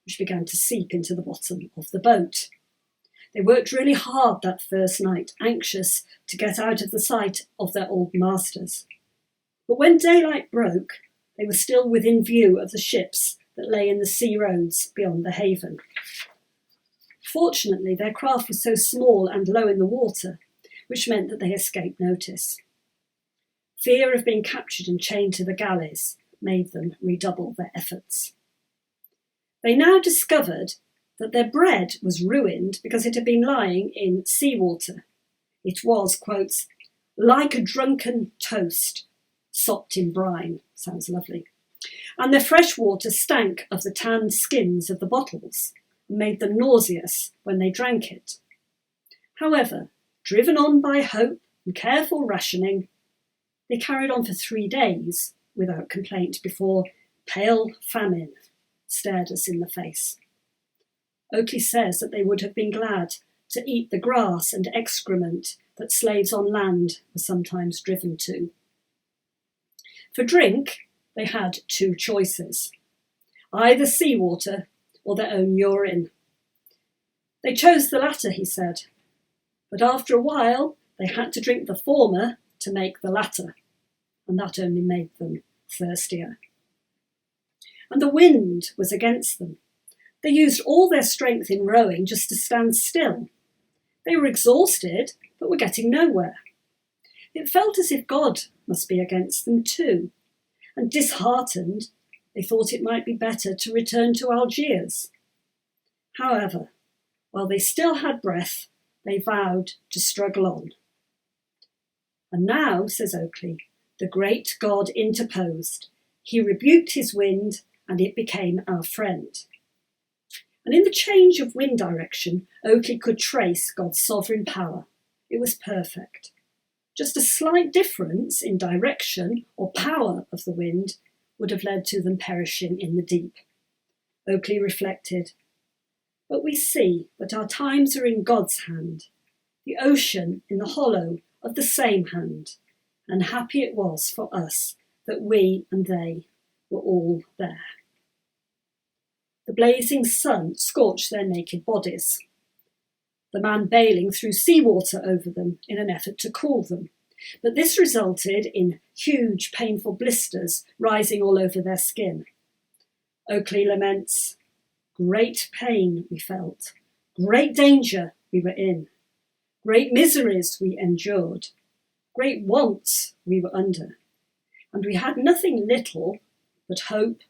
which began to seep into the bottom of the boat. They worked really hard that first night, anxious to get out of the sight of their old masters. But when daylight broke, they were still within view of the ships that lay in the sea roads beyond the haven. Fortunately, their craft was so small and low in the water, which meant that they escaped notice. Fear of being captured and chained to the galleys made them redouble their efforts. They now discovered that their bread was ruined because it had been lying in seawater. It was, quotes, like a drunken toast, sopped in brine. Sounds lovely. And the fresh water stank of the tanned skins of the bottles and made them nauseous when they drank it. However, driven on by hope and careful rationing, they carried on for 3 days without complaint before pale famine stared us in the face. Okeley says that they would have been glad to eat the grass and excrement that slaves on land were sometimes driven to. For drink, they had 2 choices, either seawater or their own urine. They chose the latter, he said, but after a while they had to drink the former to make the latter, and that only made them thirstier. And the wind was against them. They used all their strength in rowing just to stand still. They were exhausted, but were getting nowhere. It felt as if God must be against them too, and disheartened, they thought it might be better to return to Algiers. However, while they still had breath, they vowed to struggle on. And now, says Okeley, the great God interposed. He rebuked his wind, and it became our friend. And in the change of wind direction, Okeley could trace God's sovereign power. It was perfect. Just a slight difference in direction or power of the wind would have led to them perishing in the deep. Okeley reflected, but we see that our times are in God's hand, the ocean in the hollow of the same hand, and happy it was for us that we and they were all there. The blazing sun scorched their naked bodies. The man bailing threw seawater over them in an effort to cool them, but this resulted in huge, painful blisters rising all over their skin. Okeley laments, great pain we felt, great danger we were in, great miseries we endured, great wants we were under, and we had nothing little but hope,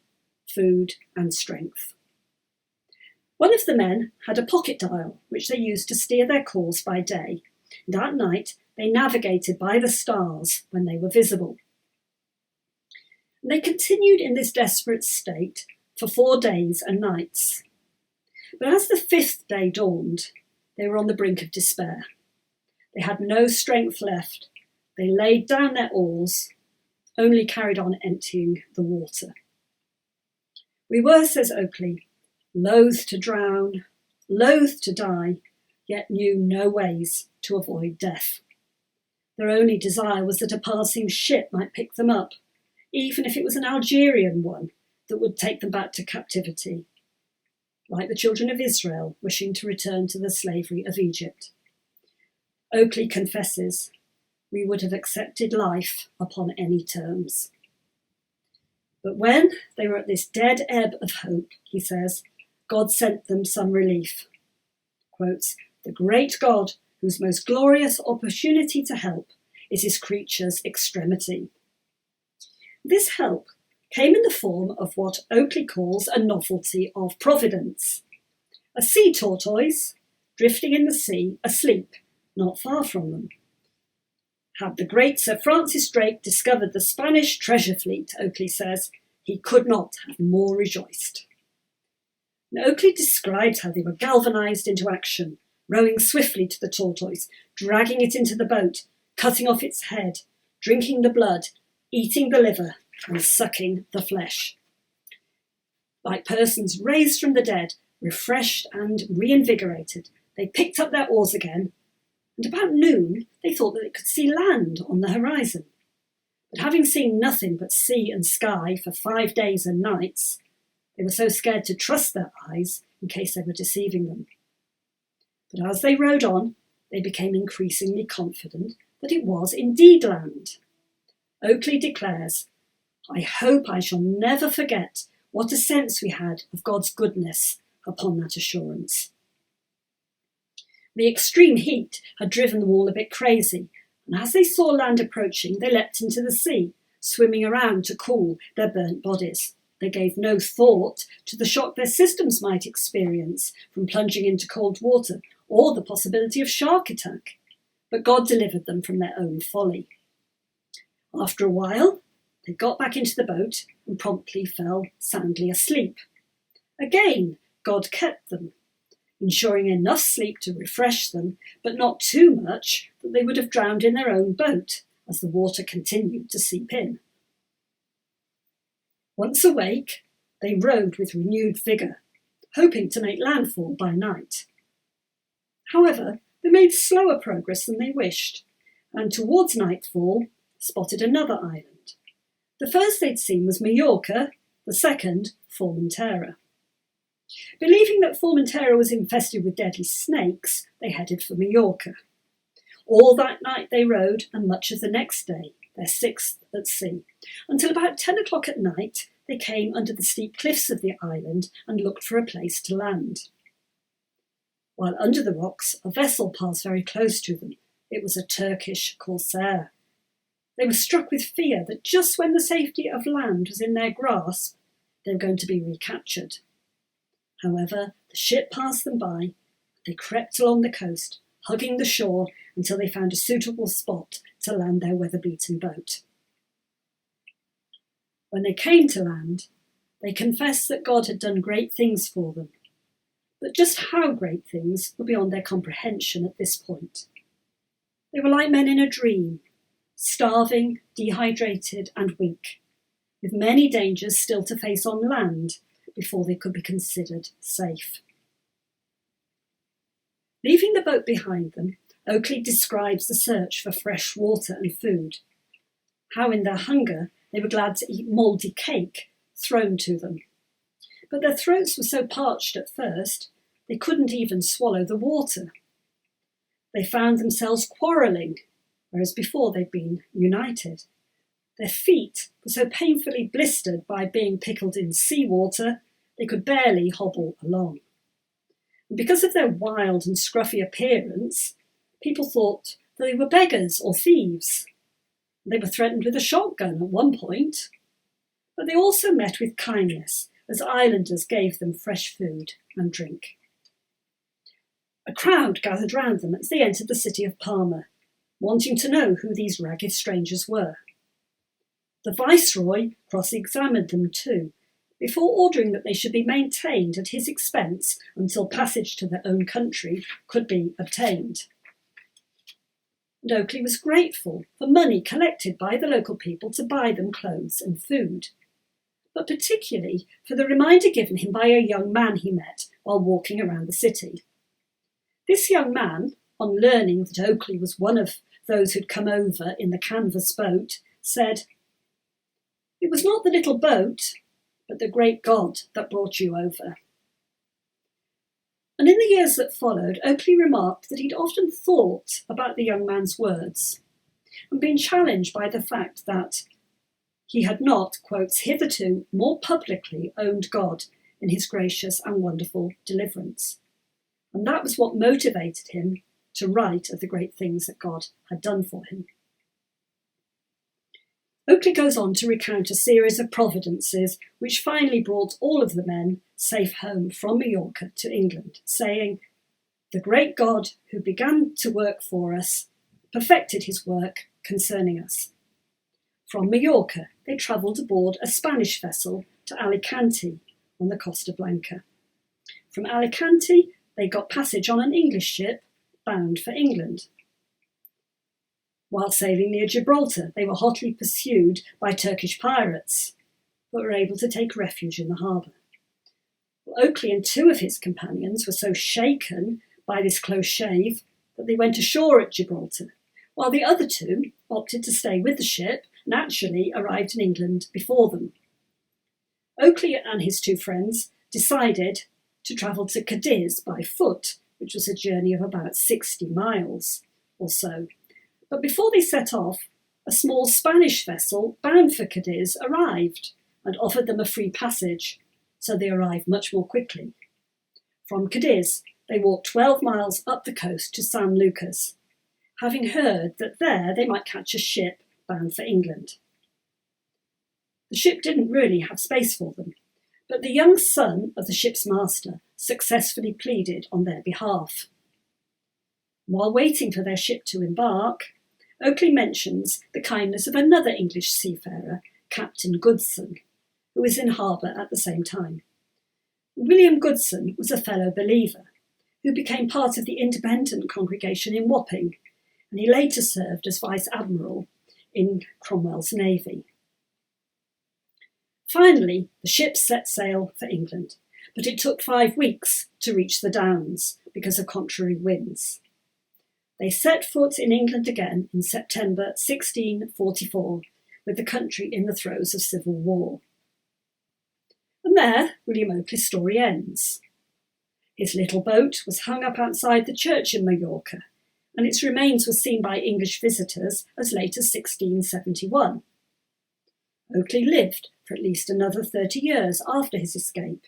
food, and strength. One of the men had a pocket dial, which they used to steer their course by day, and at night they navigated by the stars when they were visible. And they continued in this desperate state for 4 days and nights. But as the 5th day dawned, they were on the brink of despair. They had no strength left. They laid down their oars, only carried on emptying the water. We were, says Okeley, loath to drown, loath to die, yet knew no ways to avoid death. Their only desire was that a passing ship might pick them up, even if it was an Algerian one that would take them back to captivity, like the children of Israel wishing to return to the slavery of Egypt. Okeley confesses, we would have accepted life upon any terms. But when they were at this dead ebb of hope, he says, God sent them some relief. Quotes, the great God, whose most glorious opportunity to help is his creature's extremity. This help came in the form of what Okeley calls a novelty of providence. A sea tortoise drifting in the sea, asleep, not far from them. Had the great Sir Francis Drake discovered the Spanish treasure fleet, Okeley says, he could not have more rejoiced. And Okeley describes how they were galvanised into action, rowing swiftly to the tortoise, dragging it into the boat, cutting off its head, drinking the blood, eating the liver, and sucking the flesh. Like persons raised from the dead, refreshed and reinvigorated, they picked up their oars again, and about noon they thought that they could see land on the horizon. But having seen nothing but sea and sky for 5 days and nights, they were so scared to trust their eyes in case they were deceiving them. But as they rowed on, they became increasingly confident that it was indeed land. Okeley declares, I hope I shall never forget what a sense we had of God's goodness upon that assurance. The extreme heat had driven them all a bit crazy, and as they saw land approaching, they leapt into the sea, swimming around to cool their burnt bodies. They gave no thought to the shock their systems might experience from plunging into cold water or the possibility of shark attack, but God delivered them from their own folly. After a while, they got back into the boat and promptly fell soundly asleep. Again, God kept them, ensuring enough sleep to refresh them, but not too much that they would have drowned in their own boat as the water continued to seep in. Once awake, they rowed with renewed vigour, hoping to make landfall by night. However, they made slower progress than they wished, and towards nightfall spotted another island. The first they'd seen was Majorca, the second, Formentera. Believing that Formentera was infested with deadly snakes, they headed for Majorca. All that night they rowed, and much of the next day, their 6th at sea, until about 10 o'clock at night they came under the steep cliffs of the island and looked for a place to land. While under the rocks, a vessel passed very close to them. It was a Turkish corsair. They were struck with fear that just when the safety of land was in their grasp, they were going to be recaptured. However, the ship passed them by. They crept along the coast, hugging the shore until they found a suitable spot to land their weather-beaten boat. When they came to land, they confessed that God had done great things for them, but just how great things were beyond their comprehension at this point. They were like men in a dream, starving, dehydrated and weak, with many dangers still to face on land before they could be considered safe. Leaving the boat behind them, Okeley describes the search for fresh water and food, how in their hunger they were glad to eat mouldy cake thrown to them. But their throats were so parched at first, they couldn't even swallow the water. They found themselves quarrelling, whereas before they'd been united. Their feet were so painfully blistered by being pickled in seawater, they could barely hobble along. And because of their wild and scruffy appearance, people thought that they were beggars or thieves. They were threatened with a shotgun at one point, but they also met with kindness as islanders gave them fresh food and drink. A crowd gathered round them as they entered the city of Palma, wanting to know who these ragged strangers were. The viceroy cross-examined them too, before ordering that they should be maintained at his expense until passage to their own country could be obtained. And Okeley was grateful for money collected by the local people to buy them clothes and food, but particularly for the reminder given him by a young man he met while walking around the city. This young man, on learning that Okeley was one of those who'd come over in the canvas boat, said, "It was not the little boat, but the great God that brought you over." And in the years that followed, Okeley remarked that he'd often thought about the young man's words and been challenged by the fact that he had not, quotes, hitherto more publicly owned God in his gracious and wonderful deliverance. And that was what motivated him to write of the great things that God had done for him. Okeley goes on to recount a series of providences which finally brought all of the men safe home from Majorca to England, saying, "The great God who began to work for us perfected his work concerning us." From Majorca, they travelled aboard a Spanish vessel to Alicante on the Costa Blanca. From Alicante, they got passage on an English ship bound for England. While sailing near Gibraltar, they were hotly pursued by Turkish pirates, but were able to take refuge in the harbour. Okeley and two of his companions were so shaken by this close shave that they went ashore at Gibraltar, while the other two opted to stay with the ship and actually arrived in England before them. Okeley and his two friends decided to travel to Cadiz by foot, which was a journey of about 60 miles or so. But before they set off, a small Spanish vessel bound for Cadiz arrived and offered them a free passage, so they arrived much more quickly. From Cadiz, they walked 12 miles up the coast to San Lucas, having heard that there they might catch a ship bound for England. The ship didn't really have space for them, but the young son of the ship's master successfully pleaded on their behalf. While waiting for their ship to embark, Okeley mentions the kindness of another English seafarer, Captain Goodson, who was in harbour at the same time. William Goodson was a fellow believer who became part of the independent congregation in Wapping, and he later served as Vice-Admiral in Cromwell's navy. Finally, the ship set sail for England, but it took 5 weeks to reach the Downs because of contrary winds. They set foot in England again in September 1644, with the country in the throes of civil war. And there, William Okeley's story ends. His little boat was hung up outside the church in Majorca, and its remains were seen by English visitors as late as 1671. Okeley lived for at least another 30 years after his escape,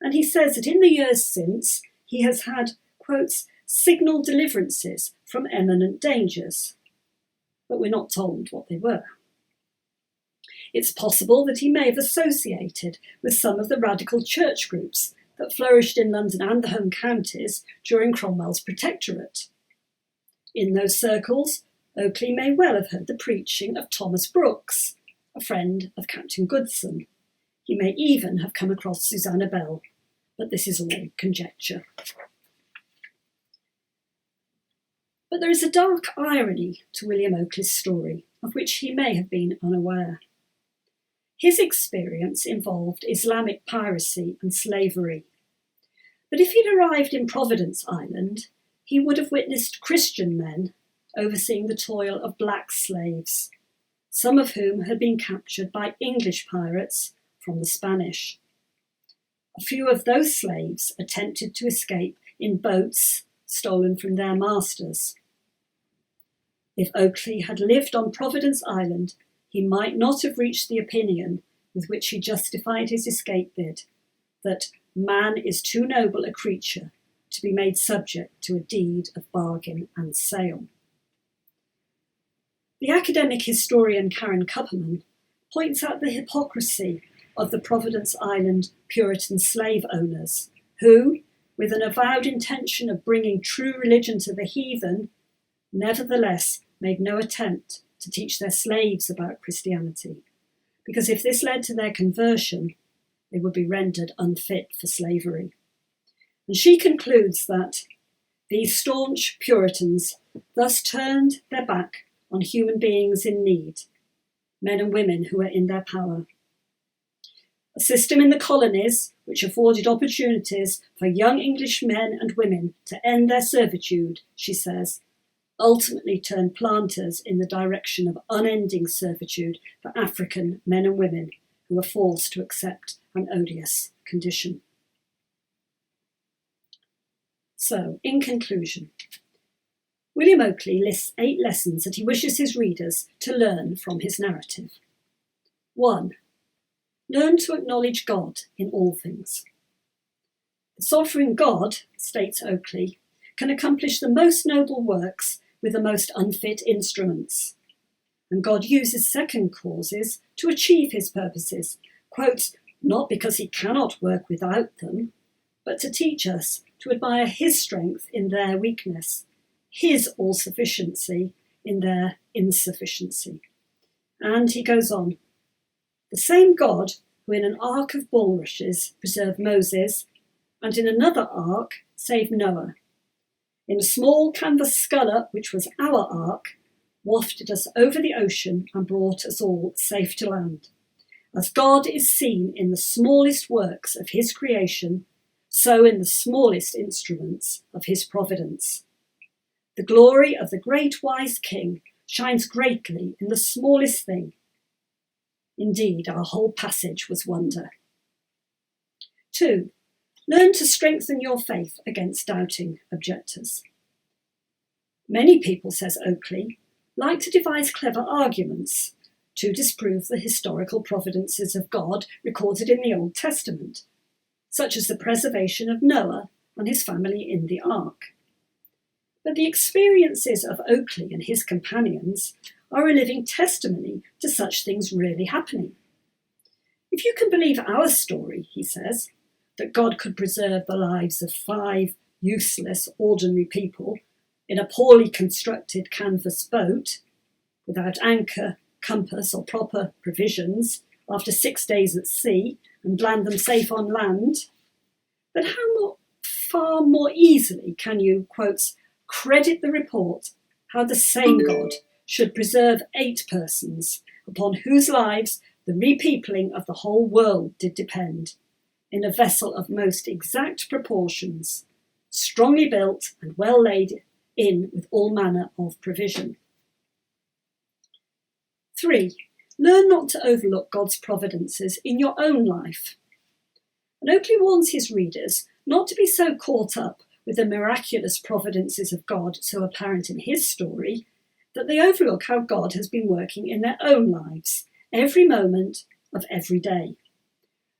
and he says that in the years since he has had, quotes, signal deliverances from eminent dangers, but we're not told what they were. It's possible that he may have associated with some of the radical church groups that flourished in London and the home counties during Cromwell's protectorate. In those circles, Okeley may well have heard the preaching of Thomas Brooks, a friend of Captain Goodson. He may even have come across Susanna Bell, but this is all conjecture. But there is a dark irony to William Okeley's story, of which he may have been unaware. His experience involved Islamic piracy and slavery. But if he'd arrived in Providence Island, he would have witnessed Christian men overseeing the toil of black slaves, some of whom had been captured by English pirates from the Spanish. A few of those slaves attempted to escape in boats stolen from their masters. If Okeley had lived on Providence Island, he might not have reached the opinion with which he justified his escape bid, that man is too noble a creature to be made subject to a deed of bargain and sale. The academic historian Karen Kupperman points out the hypocrisy of the Providence Island Puritan slave owners, who, with an avowed intention of bringing true religion to the heathen, nevertheless made no attempt to teach their slaves about Christianity, because if this led to their conversion, they would be rendered unfit for slavery. And she concludes that these staunch Puritans thus turned their back on human beings in need, men and women who were in their power. A system in the colonies which afforded opportunities for young English men and women to end their servitude, she says, ultimately turned planters in the direction of unending servitude for African men and women who were forced to accept an odious condition. So, in conclusion, William Okeley lists 8 lessons that he wishes his readers to learn from his narrative. 1. Learn to acknowledge God in all things. The sovereign God, states Okeley, can accomplish the most noble works with the most unfit instruments. And God uses second causes to achieve his purposes, quote, not because he cannot work without them, but to teach us to admire his strength in their weakness, his all-sufficiency in their insufficiency. And he goes on, the same God who in an ark of bulrushes preserved Moses, and in another ark saved Noah, in a small canvas sculler, which was our ark, wafted us over the ocean and brought us all safe to land. As God is seen in the smallest works of his creation, so in the smallest instruments of his providence. The glory of the great wise King shines greatly in the smallest thing. Indeed, our whole passage was wonder. 2. Learn to strengthen your faith against doubting objectors. Many people, says Okeley, like to devise clever arguments to disprove the historical providences of God recorded in the Old Testament, such as the preservation of Noah and his family in the ark. But the experiences of Okeley and his companions are a living testimony to such things really happening. If you can believe our story, he says, that God could preserve the lives of 5 useless, ordinary people in a poorly constructed canvas boat, without anchor, compass or proper provisions, after 6 days at sea, and land them safe on land, then far more easily can you, quotes, credit the report how the same God should preserve 8 persons, upon whose lives the repeopling of the whole world did depend, in a vessel of most exact proportions, strongly built and well laid in with all manner of provision. 3. Learn not to overlook God's providences in your own life. And Okeley warns his readers not to be so caught up with the miraculous providences of God so apparent in his story that they overlook how God has been working in their own lives, every moment of every day.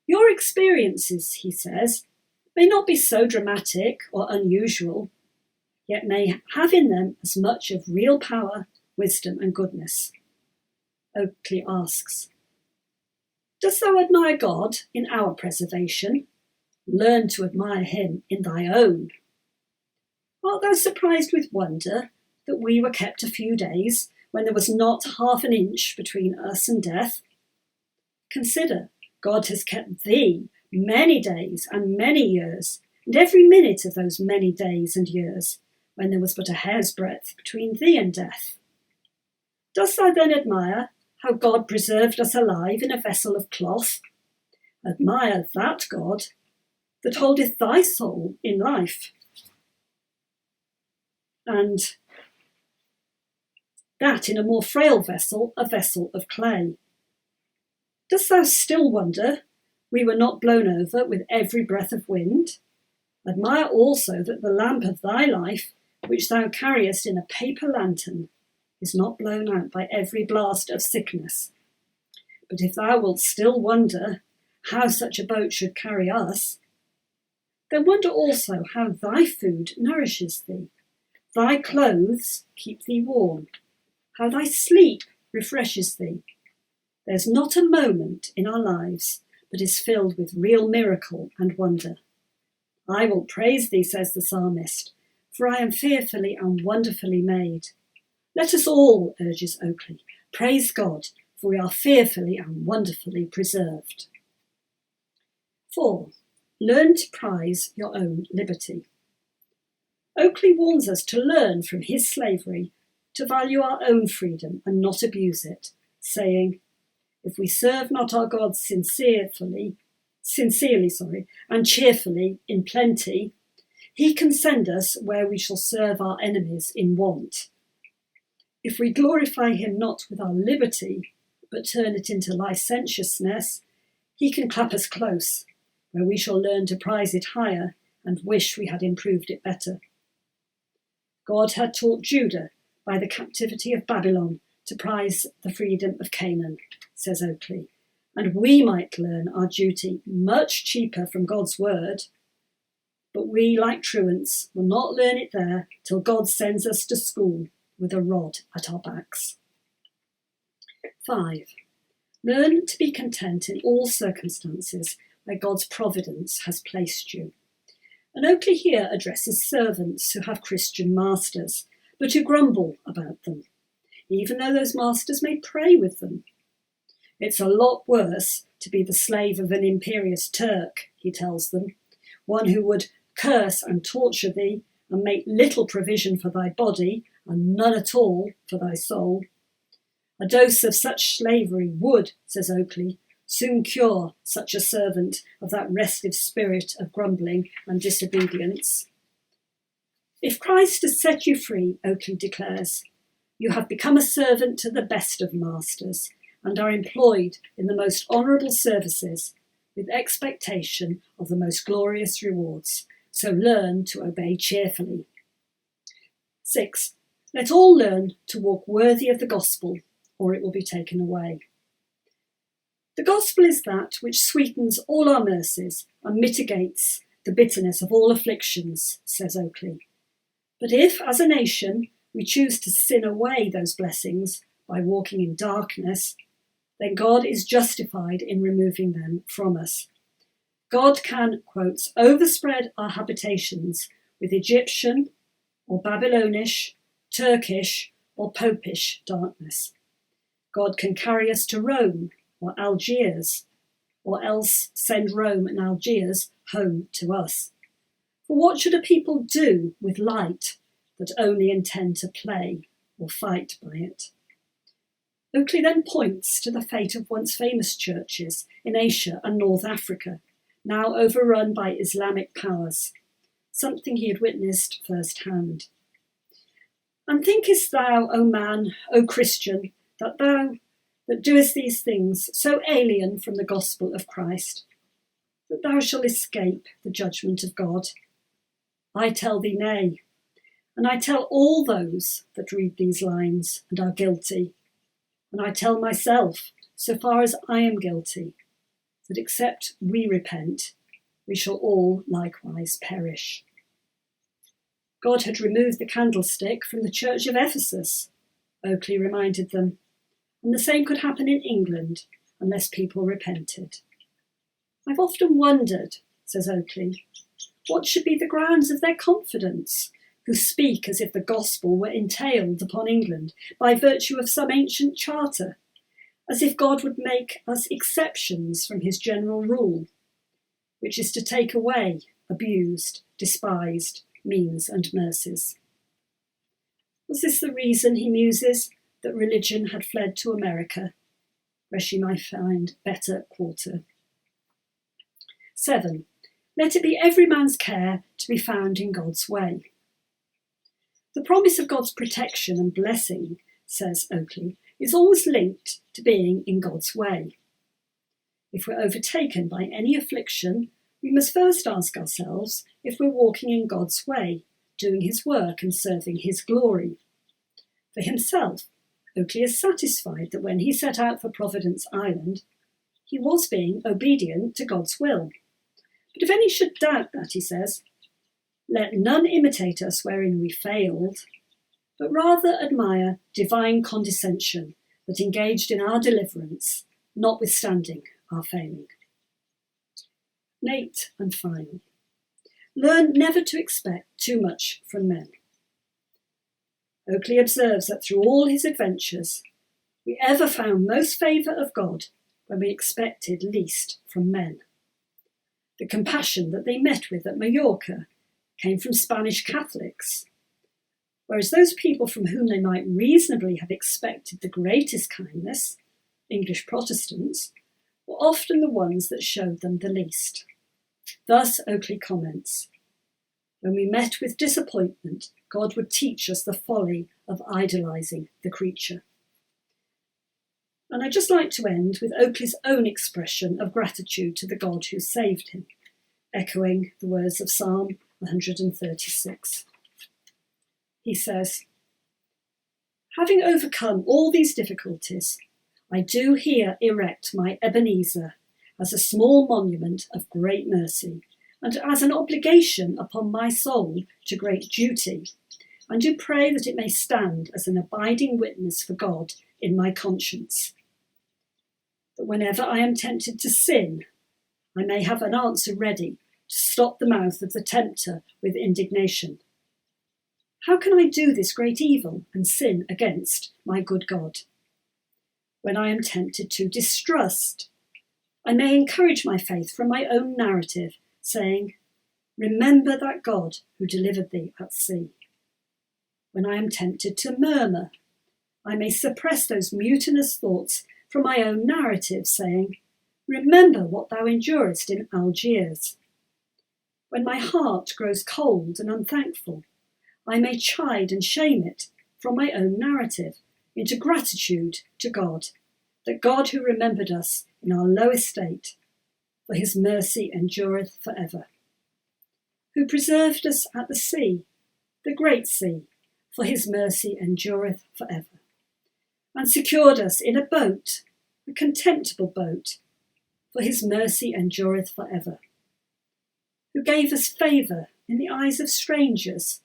Your experiences, he says, may not be so dramatic or unusual, yet may have in them as much of real power, wisdom and goodness. Okeley asks, dost thou admire God in our preservation? Learn to admire him in thy own. Art thou surprised with wonder that we were kept a few days when there was not half an inch between us and death? Consider, God has kept thee many days and many years, and every minute of those many days and years, when there was but a hair's breadth between thee and death. Dost thou then admire how God preserved us alive in a vessel of cloth? Admire that God that holdeth thy soul in life, and that in a more frail vessel, a vessel of clay. Dost thou still wonder we were not blown over with every breath of wind? Admire also that the lamp of thy life, which thou carriest in a paper lantern, is not blown out by every blast of sickness. But if thou wilt still wonder how such a boat should carry us, then wonder also how thy food nourishes thee, thy clothes keep thee warm, how thy sleep refreshes thee. There's not a moment in our lives but is filled with real miracle and wonder. I will praise thee, says the psalmist, for I am fearfully and wonderfully made. Let us all, urges Okeley, praise God, for we are fearfully and wonderfully preserved. 4. Learn to prize your own liberty. Okeley warns us to learn from his slavery to value our own freedom and not abuse it, saying, if we serve not our God sincerely, and cheerfully in plenty, he can send us where we shall serve our enemies in want. If we glorify him not with our liberty, but turn it into licentiousness, he can clap us close, where we shall learn to prize it higher and wish we had improved it better. God had taught Judah by the captivity of Babylon to prize the freedom of Canaan, says Okeley, and we might learn our duty much cheaper from God's word, but we, like truants, will not learn it there till God sends us to school with a rod at our backs. 5. Learn to be content in all circumstances where God's providence has placed you. And Okeley here addresses servants who have Christian masters, but who grumble about them, even though those masters may pray with them. It's a lot worse to be the slave of an imperious Turk, he tells them, one who would curse and torture thee and make little provision for thy body and none at all for thy soul. A dose of such slavery would, says Okeley, soon cure such a servant of that restive spirit of grumbling and disobedience. If Christ has set you free, Okeley declares, you have become a servant to the best of masters and are employed in the most honourable services with expectation of the most glorious rewards. So learn to obey cheerfully. 6. Let all learn to walk worthy of the gospel, or it will be taken away. The gospel is that which sweetens all our mercies and mitigates the bitterness of all afflictions, says Okeley. But if, as a nation, we choose to sin away those blessings by walking in darkness, then God is justified in removing them from us. God can, quotes, overspread our habitations with Egyptian or Babylonish, Turkish or Popish darkness. God can carry us to Rome or Algiers, or else send Rome and Algiers home to us. For what should a people do with light that only intend to play or fight by it? Okeley then points to the fate of once famous churches in Asia and North Africa, now overrun by Islamic powers, something he had witnessed firsthand. And thinkest thou, O man, O Christian, that thou that doest these things so alien from the gospel of Christ, that thou shalt escape the judgment of God? I tell thee nay, and I tell all those that read these lines and are guilty, and I tell myself, so far as I am guilty, that except we repent, we shall all likewise perish. God had removed the candlestick from the church of Ephesus, Okeley reminded them, and the same could happen in England unless people repented. I've often wondered, says Okeley, what should be the grounds of their confidence, who speak as if the gospel were entailed upon England by virtue of some ancient charter, as if God would make us exceptions from his general rule, which is to take away abused, despised means and mercies. Was this the reason, he muses, that religion had fled to America, where she might find better quarter. 7. Let it be every man's care to be found in God's way. The promise of God's protection and blessing, says Okeley, is always linked to being in God's way. If we're overtaken by any affliction, we must first ask ourselves if we're walking in God's way, doing his work and serving his glory. For himself, Okeley is satisfied that when he set out for Providence Island, he was being obedient to God's will. But if any should doubt that, he says, let none imitate us wherein we failed, but rather admire divine condescension that engaged in our deliverance, notwithstanding our failing. 8 and final. Learn never to expect too much from men. Okeley observes that through all his adventures, we ever found most favour of God when we expected least from men. The compassion that they met with at Mallorca came from Spanish Catholics, whereas those people from whom they might reasonably have expected the greatest kindness, English Protestants, were often the ones that showed them the least. Thus Okeley comments, when we met with disappointment, God would teach us the folly of idolising the creature. And I'd just like to end with Okeley's own expression of gratitude to the God who saved him, echoing the words of Psalm 136. He says, having overcome all these difficulties, I do here erect my Ebenezer as a small monument of great mercy and as an obligation upon my soul to great duty, and do pray that it may stand as an abiding witness for God in my conscience, that whenever I am tempted to sin, I may have an answer ready to stop the mouth of the tempter with indignation. How can I do this great evil and sin against my good God? When I am tempted to distrust, I may encourage my faith from my own narrative, saying, remember that God who delivered thee at sea. When I am tempted to murmur, I may suppress those mutinous thoughts from my own narrative, saying, remember what thou endurest in Algiers. When my heart grows cold and unthankful, I may chide and shame it from my own narrative into gratitude to God, that God who remembered us in our low estate, for his mercy endureth for ever, who preserved us at the sea, the great sea, for his mercy endureth for ever, and secured us in a boat, a contemptible boat, for his mercy endureth for ever, who gave us favour in the eyes of strangers,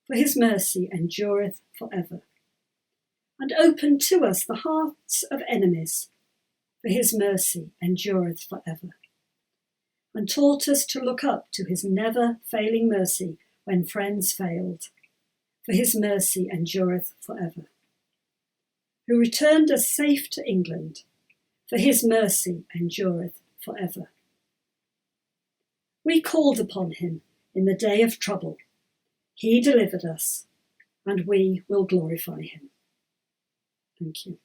for his mercy endureth for ever, and opened to us the hearts of enemies, for his mercy endureth for ever, and taught us to look up to his never-failing mercy when friends failed, for his mercy endureth for ever, who returned us safe to England, for his mercy endureth for ever. We called upon him in the day of trouble. He delivered us, and we will glorify him. Thank you.